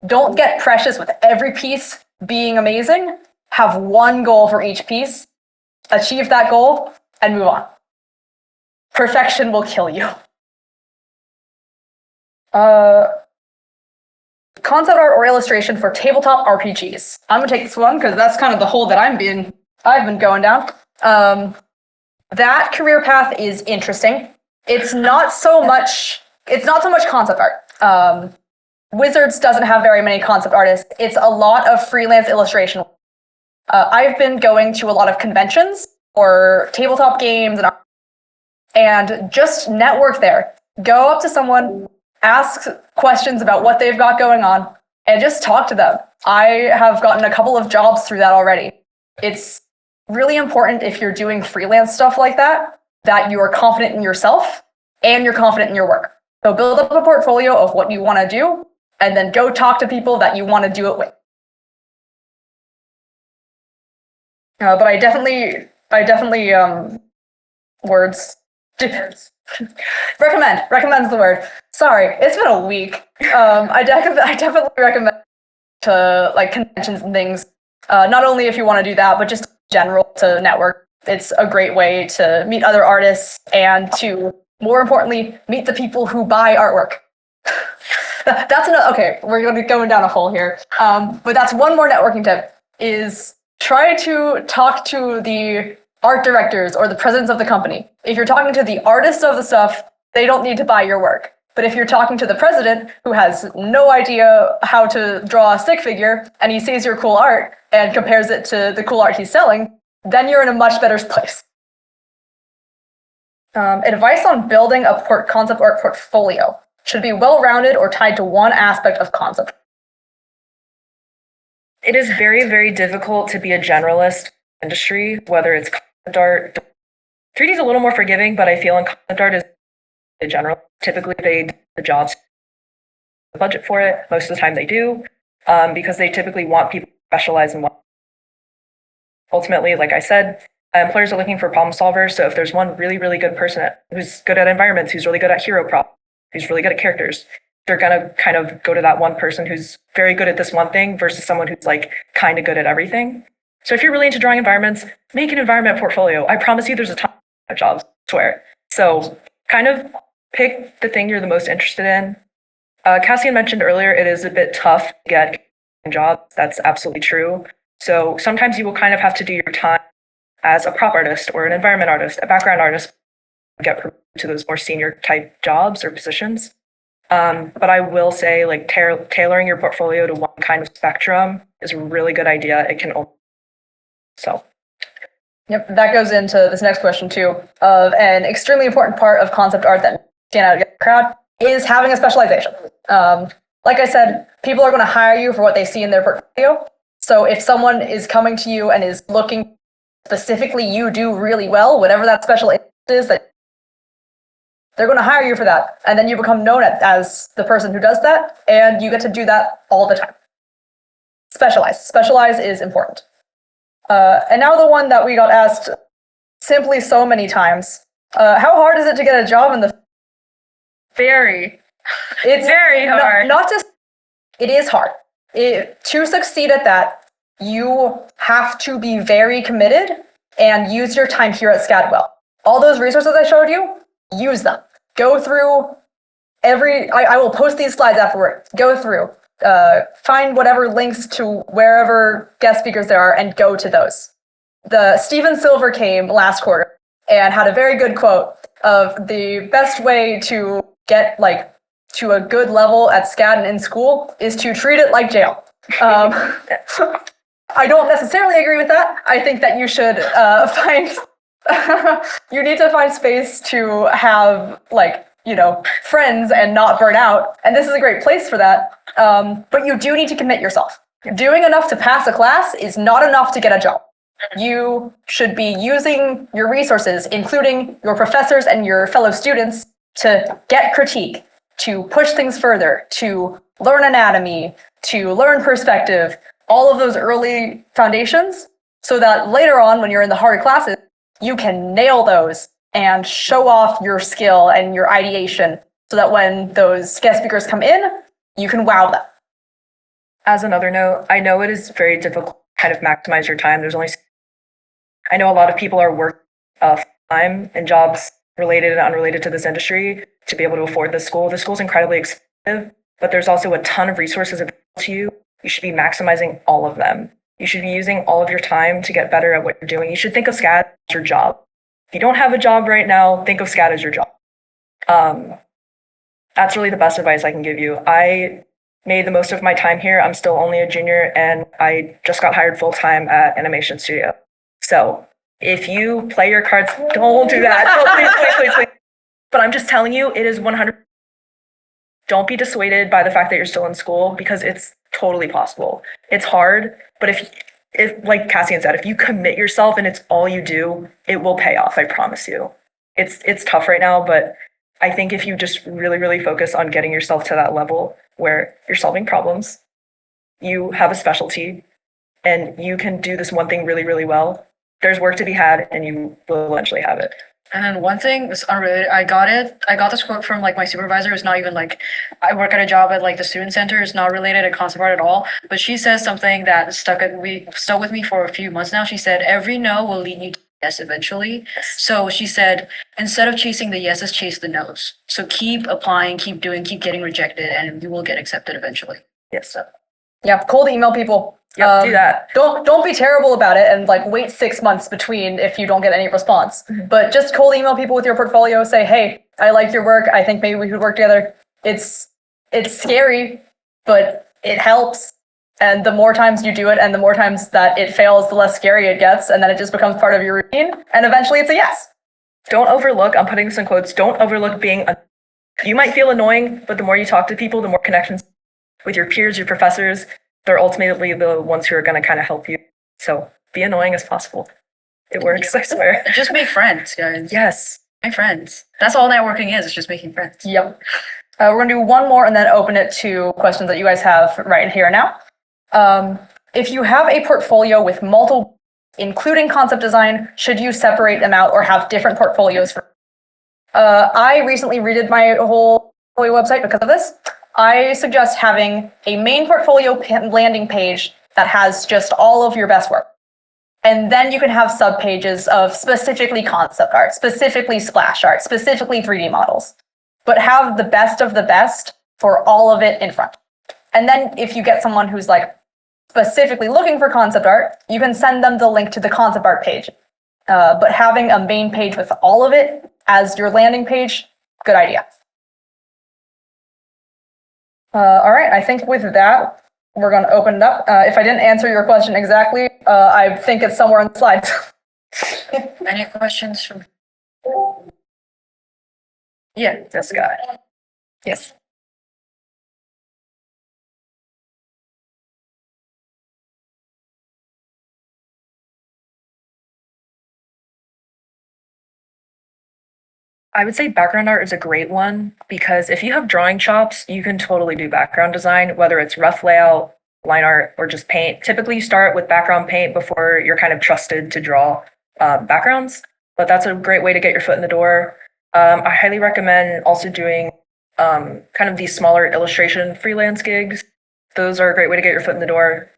Don't get precious with every piece being amazing. Have one goal for each piece, achieve that goal, and move on. Perfection will kill you. Concept art or illustration for tabletop RPGs. I'm gonna take this one because that's kind of the hole that I've been going down. That career path is interesting. It's not so much concept art. Wizards doesn't have very many concept artists. It's a lot of freelance illustration. I've been going to a lot of conventions or tabletop games and just network there. Go up to someone, ask questions about what they've got going on, and just talk to them. I have gotten a couple of jobs through that already. It's really important if you're doing freelance stuff like that you are confident in yourself and you're confident in your work. So build up a portfolio of what you want to do, and then go talk to people that you want to do it with. But I definitely words. Recommends the word. Sorry, it's been a week. I definitely recommend to like conventions and things. Not only if you want to do that, but just in general to network. It's a great way to meet other artists and to, more importantly, meet the people who buy artwork. That's another. Okay, we're going down a hole here. But that's one more networking tip: is try to talk to the art directors or the presidents of the company. If you're talking to the artists of the stuff, they don't need to buy your work. But if you're talking to the president who has no idea how to draw a stick figure and he sees your cool art and compares it to the cool art he's selling, then you're in a much better place. Advice on building a concept art portfolio. Should be well-rounded or tied to one aspect of concept. It is very, very difficult to be a generalist industry, whether it's concept art. 3D is a little more forgiving, but I feel in concept art is in general. Typically, they do the jobs, the budget for it. Most of the time, they do, because they typically want people to specialize in one. Ultimately, like I said, employers are looking for problem solvers. So if there's one really, really good person who's good at environments, who's really good at hero prop, who's really good at characters, they're gonna kind of go to that one person who's very good at this one thing versus someone who's like kind of good at everything. So if you're really into drawing environments, make an environment portfolio. I promise you there's a ton of jobs, I swear. So kind of pick the thing you're the most interested in. Cassian mentioned earlier, it is a bit tough to get jobs. That's absolutely true. So sometimes you will kind of have to do your time as a prop artist or an environment artist, a background artist, get promoted to those more senior type jobs or positions. But I will say, like, tailoring your portfolio to one kind of spectrum is a really good idea. It can Yep, that goes into this next question too, of an extremely important part of concept art that stand out against the crowd is having a specialization. Like I said, people are going to hire you for what they see in their portfolio. So if someone is coming to you and is looking specifically, you do really well, whatever that special interest is, that They're going to hire you for that. And then you become known as the person who does that, and you get to do that all the time. Specialize. Specialize is important. And now the one that we got asked simply so many times. How hard is it to get a job in the... Very. It's Very hard. Not just... It is hard. To succeed at that, you have to be very committed and use your time here at SCAD well. All those resources I showed you, use them. Go through I will post these slides afterward. Go through, find whatever links to wherever guest speakers there are and go to those. The Stephen Silver came last quarter and had a very good quote of the best way to get to a good level at SCAD and in school is to treat it like jail. I don't necessarily agree with that. I think that you should you need to find space to have friends and not burn out. And this is a great place for that. But you do need to commit yourself. Doing enough to pass a class is not enough to get a job. You should be using your resources, including your professors and your fellow students, to get critique, to push things further, to learn anatomy, to learn perspective, all of those early foundations, so that later on, when you're in the harder classes, you can nail those and show off your skill and your ideation, so that when those guest speakers come in, you can wow them. As another note, I know it is very difficult to kind of maximize your time. I know a lot of people are working full-time in jobs related and unrelated to this industry to be able to afford this school. The school's incredibly expensive, but there's also a ton of resources available to you. You should be maximizing all of them. You should be using all of your time to get better at what you're doing. You should think of SCAD as your job. If you don't have a job right now, think of SCAD as your job. That's really the best advice I can give you. I made the most of my time here. I'm still only a junior, and I just got hired full-time at Animation Studio. So if you play your cards, don't do that. Oh, please. But I'm just telling you, it is 100%. Don't be dissuaded by the fact that you're still in school, because it's totally possible. It's hard, but if like Cassian said, if you commit yourself and it's all you do, it will pay off, I promise you. It's tough right now, but I think if you just really, really focus on getting yourself to that level where you're solving problems, you have a specialty, and you can do this one thing really, really well, there's work to be had, and you will eventually have it. And then one thing was unrelated. I got this quote from my supervisor. It's not even I work at a job at the student center. It's not related to concept art at all. But she says something that stuck with me for a few months now. She said, every no will lead you to yes eventually. So she said, instead of chasing the yeses, chase the nos. So keep applying, keep doing, keep getting rejected, and you will get accepted eventually. Yes. So. Yeah, cold email people. Yep, do that. Don't be terrible about it and wait 6 months between if you don't get any response. Mm-hmm. But just cold email people with your portfolio. Say, hey, I like your work. I think maybe we could work together. It's scary, but it helps. And the more times you do it, and the more times that it fails, the less scary it gets, and then it just becomes part of your routine. And eventually, it's a yes. Don't overlook. I'm putting this in quotes. Don't overlook being. You might feel annoying, but the more you talk to people, the more connections with your peers, your professors. They're ultimately the ones who are going to kind of help you. So be annoying as possible. It works, I swear. Just make friends, guys. Yes. Make friends. That's all networking is just making friends. Yep. We're going to do one more and then open it to questions that you guys have right here now. If you have a portfolio with multiple, including concept design, should you separate them out or have different portfolios for? I recently redid my whole portfolio website because of this. I suggest having a main portfolio landing page that has just all of your best work. And then you can have sub-pages of specifically concept art, specifically splash art, specifically 3D models. But have the best of the best for all of it in front. And then if you get someone who's specifically looking for concept art, you can send them the link to the concept art page. But having a main page with all of it as your landing page, good idea. All right, I think with that, we're going to open it up. If I didn't answer your question exactly, I think it's somewhere in the slides. Any questions from? Yeah, this guy. Yes. I would say background art is a great one because if you have drawing chops, you can totally do background design, whether it's rough layout, line art, or just paint. Typically, you start with background paint before you're kind of trusted to draw backgrounds, but that's a great way to get your foot in the door. I highly recommend also doing kind of these smaller illustration freelance gigs. Those are a great way to get your foot in the door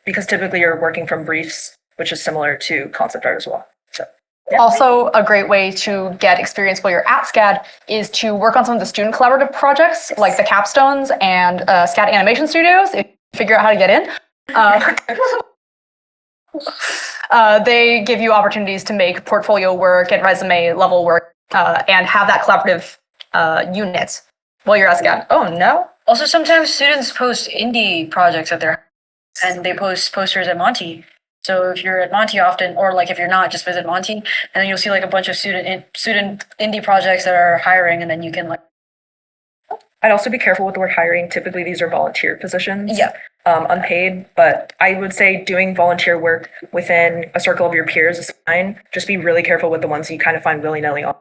because typically you're working from briefs, which is similar to concept art as well. So. Yeah. Also, a great way to get experience while you're at SCAD is to work on some of the student collaborative projects, like the capstones and SCAD animation studios. If you figure out how to get in, they give you opportunities to make portfolio work and resume level work, and have that collaborative unit while you're at SCAD. Oh no! Also, sometimes students post indie projects at their and they post posters at Monty. So if you're at Monty often, or like if you're not, just visit Monty, and then you'll see like a bunch of student indie projects that are hiring, and then you can like. I'd also be careful with the word hiring. Typically, these are volunteer positions. Yeah. Unpaid, but I would say doing volunteer work within a circle of your peers is fine. Just be really careful with the ones you kind of find willy-nilly on,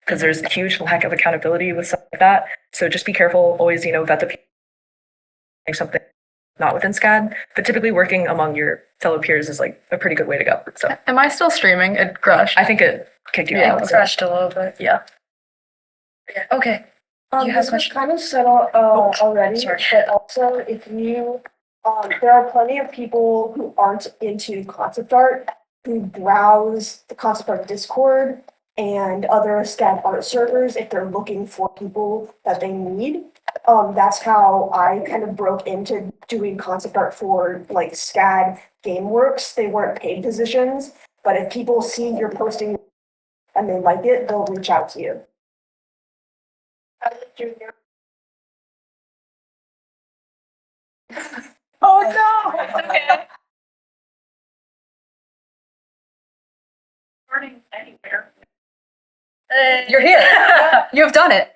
because there's a huge lack of accountability with something like that. So just be careful. Always, vet the people doing something not within SCAD, but typically working among your fellow peers is like a pretty good way to go. So Am I still streaming? It crashed. I think it kicked you Yeah, out. It crashed a little bit. Yeah. Yeah. Okay. You have This was question? kind of said already, sorry. but also if you, there are plenty of people who aren't into concept art who browse the concept art Discord and other SCAD art servers if they're looking for people that they need. That's how I kind of broke into doing concept art for like SCAD GameWorks. They weren't paid positions, but if people see you're posting and they like it, they'll reach out to you. Oh no! It's okay. Starting anywhere. You're here. You have done it.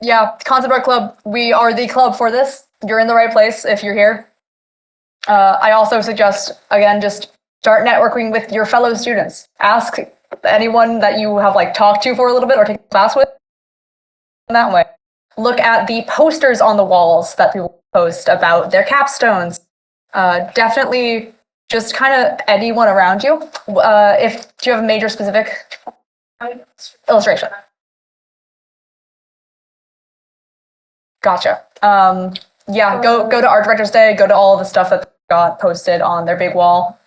Yeah, Concept Art Club, we are the club for this. You're in the right place if you're here. I also suggest, again, just start networking with your fellow students. Ask anyone that you have like talked to for a little bit or taken class with that way. Look at the posters on the walls that people post about their capstones. Definitely just kind of anyone around you. Do you have a major specific illustration? Gotcha. Yeah, go to Art Directors Day, go to all the stuff that got posted on their big wall.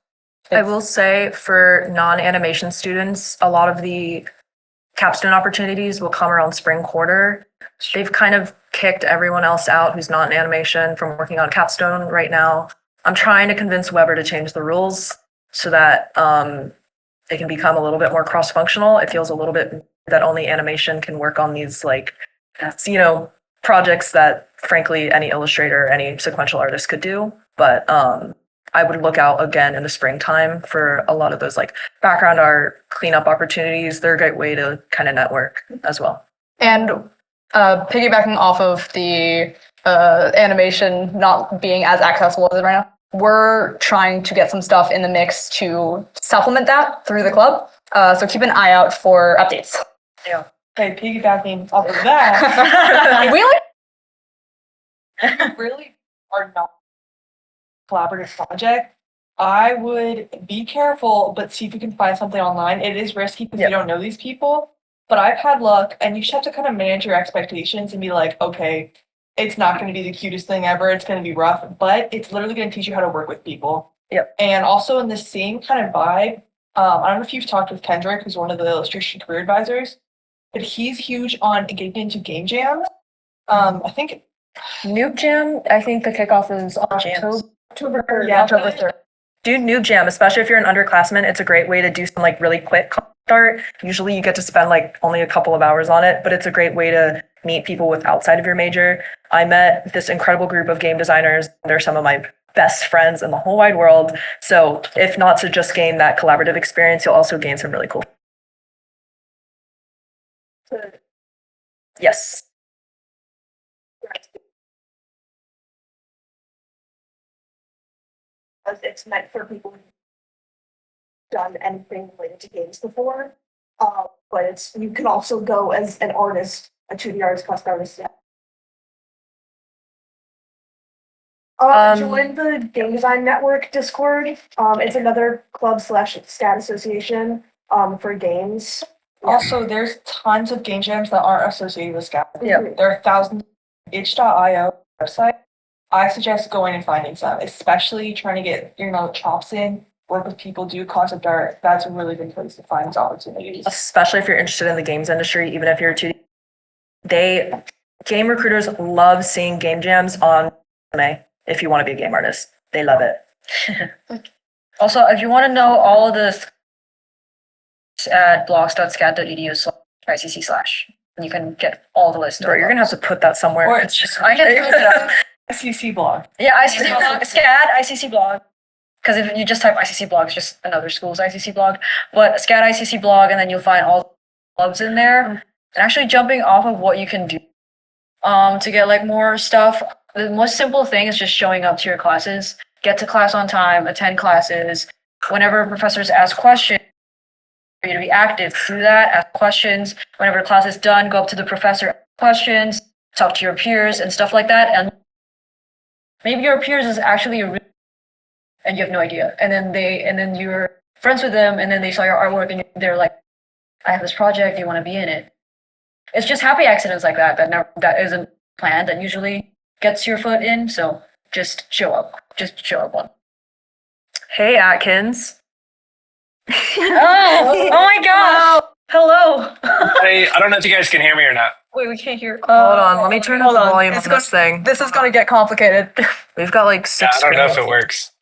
I will say for non-animation students, a lot of the capstone opportunities will come around spring quarter. They've kind of kicked everyone else out who's not in animation from working on capstone right now. I'm trying to convince Weber to change the rules so that it can become a little bit more cross-functional. It feels a little bit that only animation can work on these projects that frankly any illustrator, any sequential artist could do. But I would look out again in the springtime for a lot of those like background art cleanup opportunities. They're a great way to kind of network as well. And piggybacking off of the animation not being as accessible as it right now, we're trying to get some stuff in the mix to supplement that through the club. So keep an eye out for updates. Yeah. Okay, piggybacking off of that, We you really are not a collaborative project. I would be careful, but see if you can find something online. It is risky because you don't know these people, but I've had luck, and you just have to kind of manage your expectations and be like, okay, it's not going to be the cutest thing ever. It's going to be rough, but it's literally going to teach you how to work with people. Yep. And also in the same kind of vibe, I don't know if you've talked with Kendrick, who's one of the illustration career advisors, but he's huge on getting into game jams. I think Noob Jam, I think the kickoff is on October 3rd. Yeah. October 3rd. Do Noob Jam, especially if you're an underclassman. It's a great way to do some like really quick start. Usually you get to spend like only a couple of hours on it, but it's a great way to meet people with outside of your major. I met this incredible group of game designers. They're some of my best friends in the whole wide world. So if not to just gain that collaborative experience, you'll also gain some really cool. Yes. It's meant for people who've done anything related to games before. But you can also go as an artist, a 2D artist, custom artist. Yeah. Join the Game Design Network Discord. It's another club / SCAD association for games. Also, there's tons of game jams that aren't associated with SCAD. Yeah. There are thousands. Itch.io website. I suggest going and finding some, especially trying to get chops in, work with people, do concept art. That's a really good place to find these opportunities. Especially if you're interested in the games industry, even if you're 2D. Game recruiters love seeing game jams on anime if you want to be a game artist. They love it. Also, if you want to know all of this at blogs.scad.edu/ICC/, and you can get all the lists. Bro, you're gonna have to put that somewhere. Or It's just I can put it up. SCC blog. Yeah, ICC blog, SCAD, ICC blog. Because if you just type ICC blog, it's just another school's ICC blog. But SCAD ICC blog, and then you'll find all the clubs in there. And actually jumping off of what you can do to get like more stuff. The most simple thing is just showing up to your classes. Get to class on time, attend classes. Whenever professors ask questions, for you to be active, do that, ask questions. Whenever class is done, go up to the professor, ask questions, talk to your peers and stuff like that. And maybe your peers is actually and you have no idea. And then you're friends with them, and then they saw your artwork and they're like, I have this project, do you want to be in it? It's just happy accidents like that that isn't planned that usually gets your foot in. So just show up. Just show up one. Hey Atkins. Oh my gosh. Hello. Hey, I don't know if you guys can hear me or not. Wait, we can't hear. Hold on, let me turn up the volume on this thing. This is gonna get complicated. We've got like Yeah, 6 I don't know if screens. it works.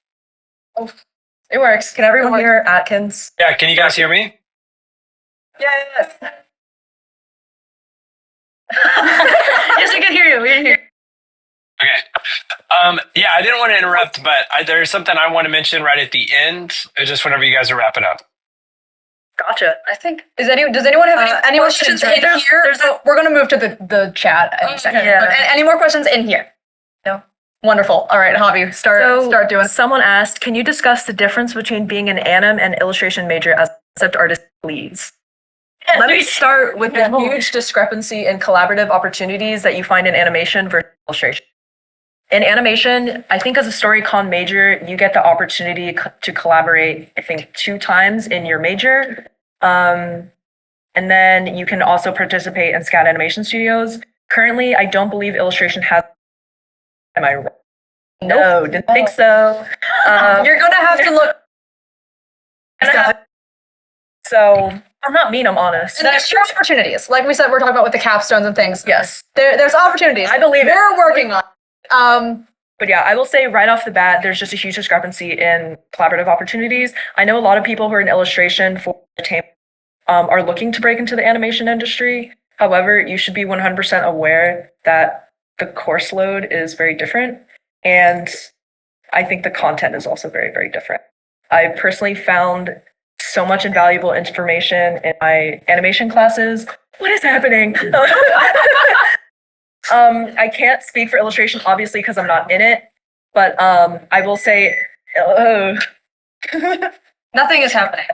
It works. Can everyone hear Atkins? Yeah, can you guys hear me? Yes. Yes, we can hear you. We can hear you. Okay. Yeah, I didn't want to interrupt, but there's something I want to mention right at the end, just whenever you guys are wrapping up. Gotcha. I think. Does anyone have any more questions in here? We're gonna move to the chat in a second. Yeah. But any more questions in here? No. Wonderful. All right, Javi, start doing. Someone asked, can you discuss the difference between being an anim and illustration major as concept artist, please? Let me start with the huge discrepancy in collaborative opportunities that you find in animation versus illustration. In animation, I think as a StoryCon major, you get the opportunity to collaborate, I think, 2 times in your major. And then you can also participate in SCAD animation studios. Currently, I don't believe illustration has. Am I wrong? No, didn't think so. You're gonna have to look. So I'm not mean, I'm honest. And there's opportunities. Like we said, we're talking about with the capstones and things. Yes. There's opportunities. I believe it. We're working on it. But yeah, I will say right off the bat, there's just a huge discrepancy in collaborative opportunities. I know a lot of people who are in illustration for entertainment are looking to break into the animation industry. However, you should be 100% aware that the course load is very different. And I think the content is also very, very different. I personally found so much invaluable information in my animation classes. What is happening? I can't speak for illustration, obviously, because I'm not in it. But I will say, Nothing is happening.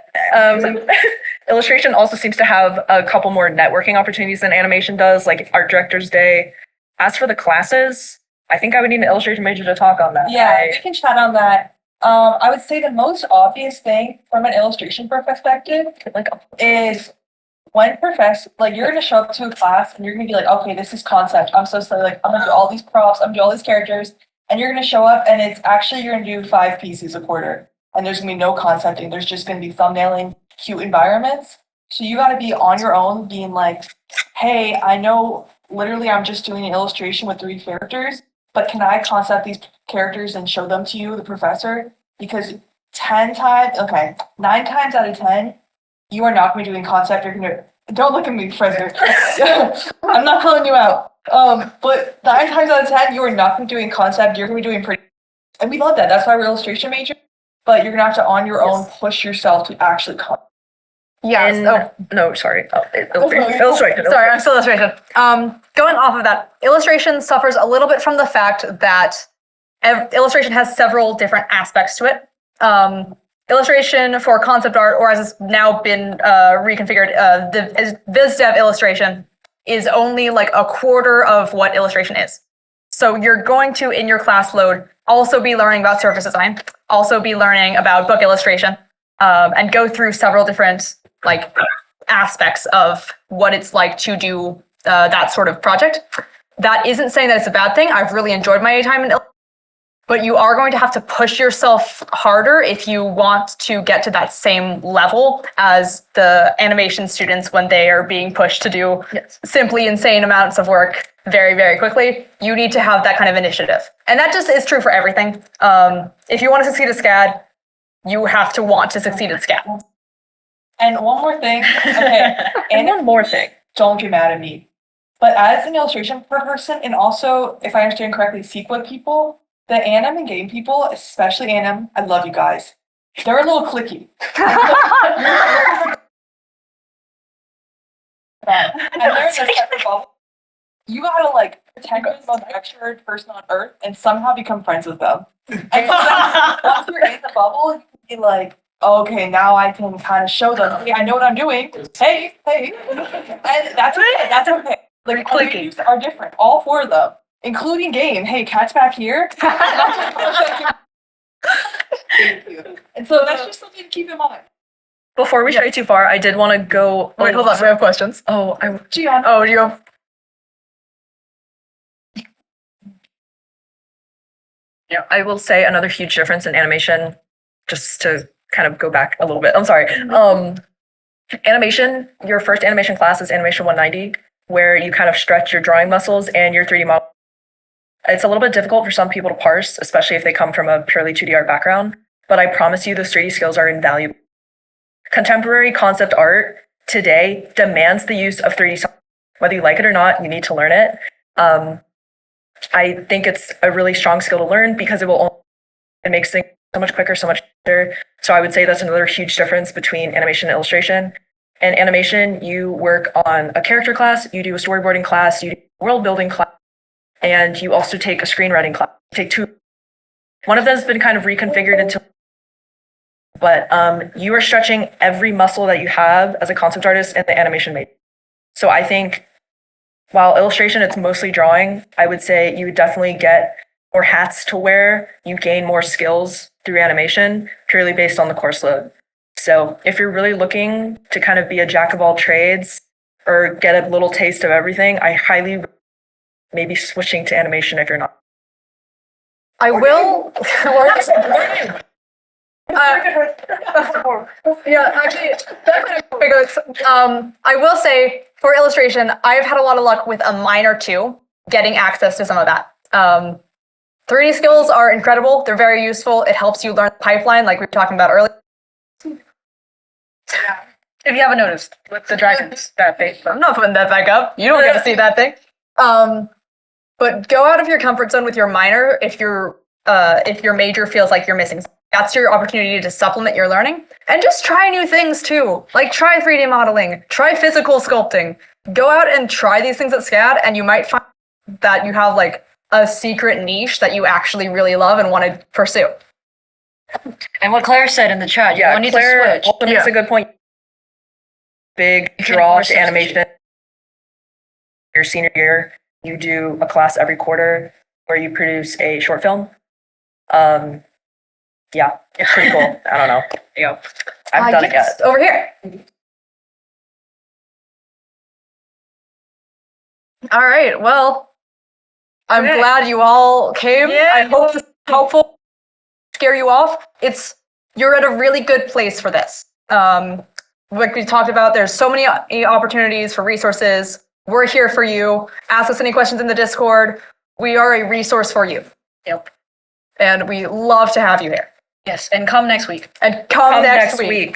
illustration also seems to have a couple more networking opportunities than animation does, like Art Director's Day. As for the classes, I think I would need an illustration major to talk on that. Yeah, we can chat on that. I would say the most obvious thing from an illustration perspective is when you're gonna show up to a class and you're gonna be like, okay, this is concept. I'm so sorry, like I'm gonna do all these props, I'm gonna do all these characters, and you're gonna show up and it's actually you're gonna do 5 pieces a quarter. And there's gonna be no concepting, there's just gonna be thumbnailing, cute environments. So you gotta be on your own, being like, hey, I know literally I'm just doing an illustration with 3 characters, but can I concept these characters and show them to you, the professor? Because 9 times out of 10, you are not gonna be doing concept, you're gonna, don't look at me, Professor. I'm not calling you out. But 9 times out of 10, you are not gonna be doing concept, you're gonna be doing pretty, and we love that, that's why we're illustration major, but you're gonna have to on your own push yourself to actually concept. Yes. No, sorry. Illustration. Sorry, I'm still illustration. Going off of that, illustration suffers a little bit from the fact that illustration has several different aspects to it. illustration for concept art, or as it's now been reconfigured, the VizDev illustration is only like a quarter of what illustration is. So you're going to, in your class load, also be learning about surface design, also be learning about book illustration, and go through several different like aspects of what it's like to do that sort of project. That isn't saying that it's a bad thing. I've really enjoyed my time in but you are going to have to push yourself harder if you want to get to that same level as the animation students when they are being pushed to do simply insane amounts of work very, very quickly. You need to have that kind of initiative. And that just is true for everything. If you want to succeed at SCAD, you have to want to succeed at SCAD. And one more thing. Okay. And one more thing. Don't get mad at me. But as an illustration person, and also, if I understand correctly, Sequel people, the anim and game people, especially anim, I love you guys. They're a little cliquey. And they're in a separate bubble. You gotta like pretend you're the most extrovert person on earth and somehow become friends with them. And so once you're in the bubble, you can be like, okay, now I can kind of show them, hey, I know what I'm doing. Hey. And that's okay. That's okay. Like, cliquey are different. All four of them. Including game. Hey, cat's back here. Thank you. And so that's just something to keep in mind. Before we stray too far, I did want to go. Wait, hold on. We have questions. Oh, Gian. Oh, do you have? Yeah, I will say another huge difference in animation, just to kind of go back a little bit. I'm sorry. Animation, your first animation class is Animation 190, where you kind of stretch your drawing muscles and your 3D model. It's a little bit difficult for some people to parse, especially if they come from a purely 2D art background, but I promise you those 3D skills are invaluable. Contemporary concept art today demands the use of 3D software. Whether you like it or not, you need to learn it. I think it's a really strong skill to learn because it makes things so much quicker, so much better. So I would say that's another huge difference between animation and illustration. In animation, you work on a character class, you do a storyboarding class, you do a world building class, and you also take a screenwriting class. You take two. One of them has been kind of reconfigured into, but you are stretching every muscle that you have as a concept artist in the animation major. So I think while illustration, it's mostly drawing, I would say you would definitely get more hats to wear. You gain more skills through animation purely based on the course load. So if you're really looking to kind of be a jack of all trades or get a little taste of everything, I highly maybe switching to animation if you're not. I will. Yeah, actually, that kind of figures. I will say for illustration, I've had a lot of luck with a minor too, getting access to some of that. 3D skills are incredible. They're very useful. It helps you learn the pipeline, like we were talking about earlier. If you haven't noticed, with the dragons, that thing. I'm not putting that back up. You don't get to see that thing. But go out of your comfort zone with your minor if your major feels like you're missing something. That's your opportunity to supplement your learning. And just try new things too. Like try 3D modeling, try physical sculpting. Go out and try these things at SCAD and you might find that you have like a secret niche that you actually really love and want to pursue. And what Claire said in the chat, you don't need Claire to switch. also makes a good point. Big You can draw force to animation. Your senior year, you do a class every quarter where you produce a short film. Yeah, it's pretty cool. I don't know. Yeah. I haven't done it Yes, yet. over here. All right. Well, I'm glad you all came. I hope this is helpful. Scare you off. You're at a really good place for this. Like we talked about, there's so many opportunities for resources. We're here for you. Ask us any questions in the Discord. We are a resource for you. Yep. And we love to have you here. Yes, and come next week. And come next week.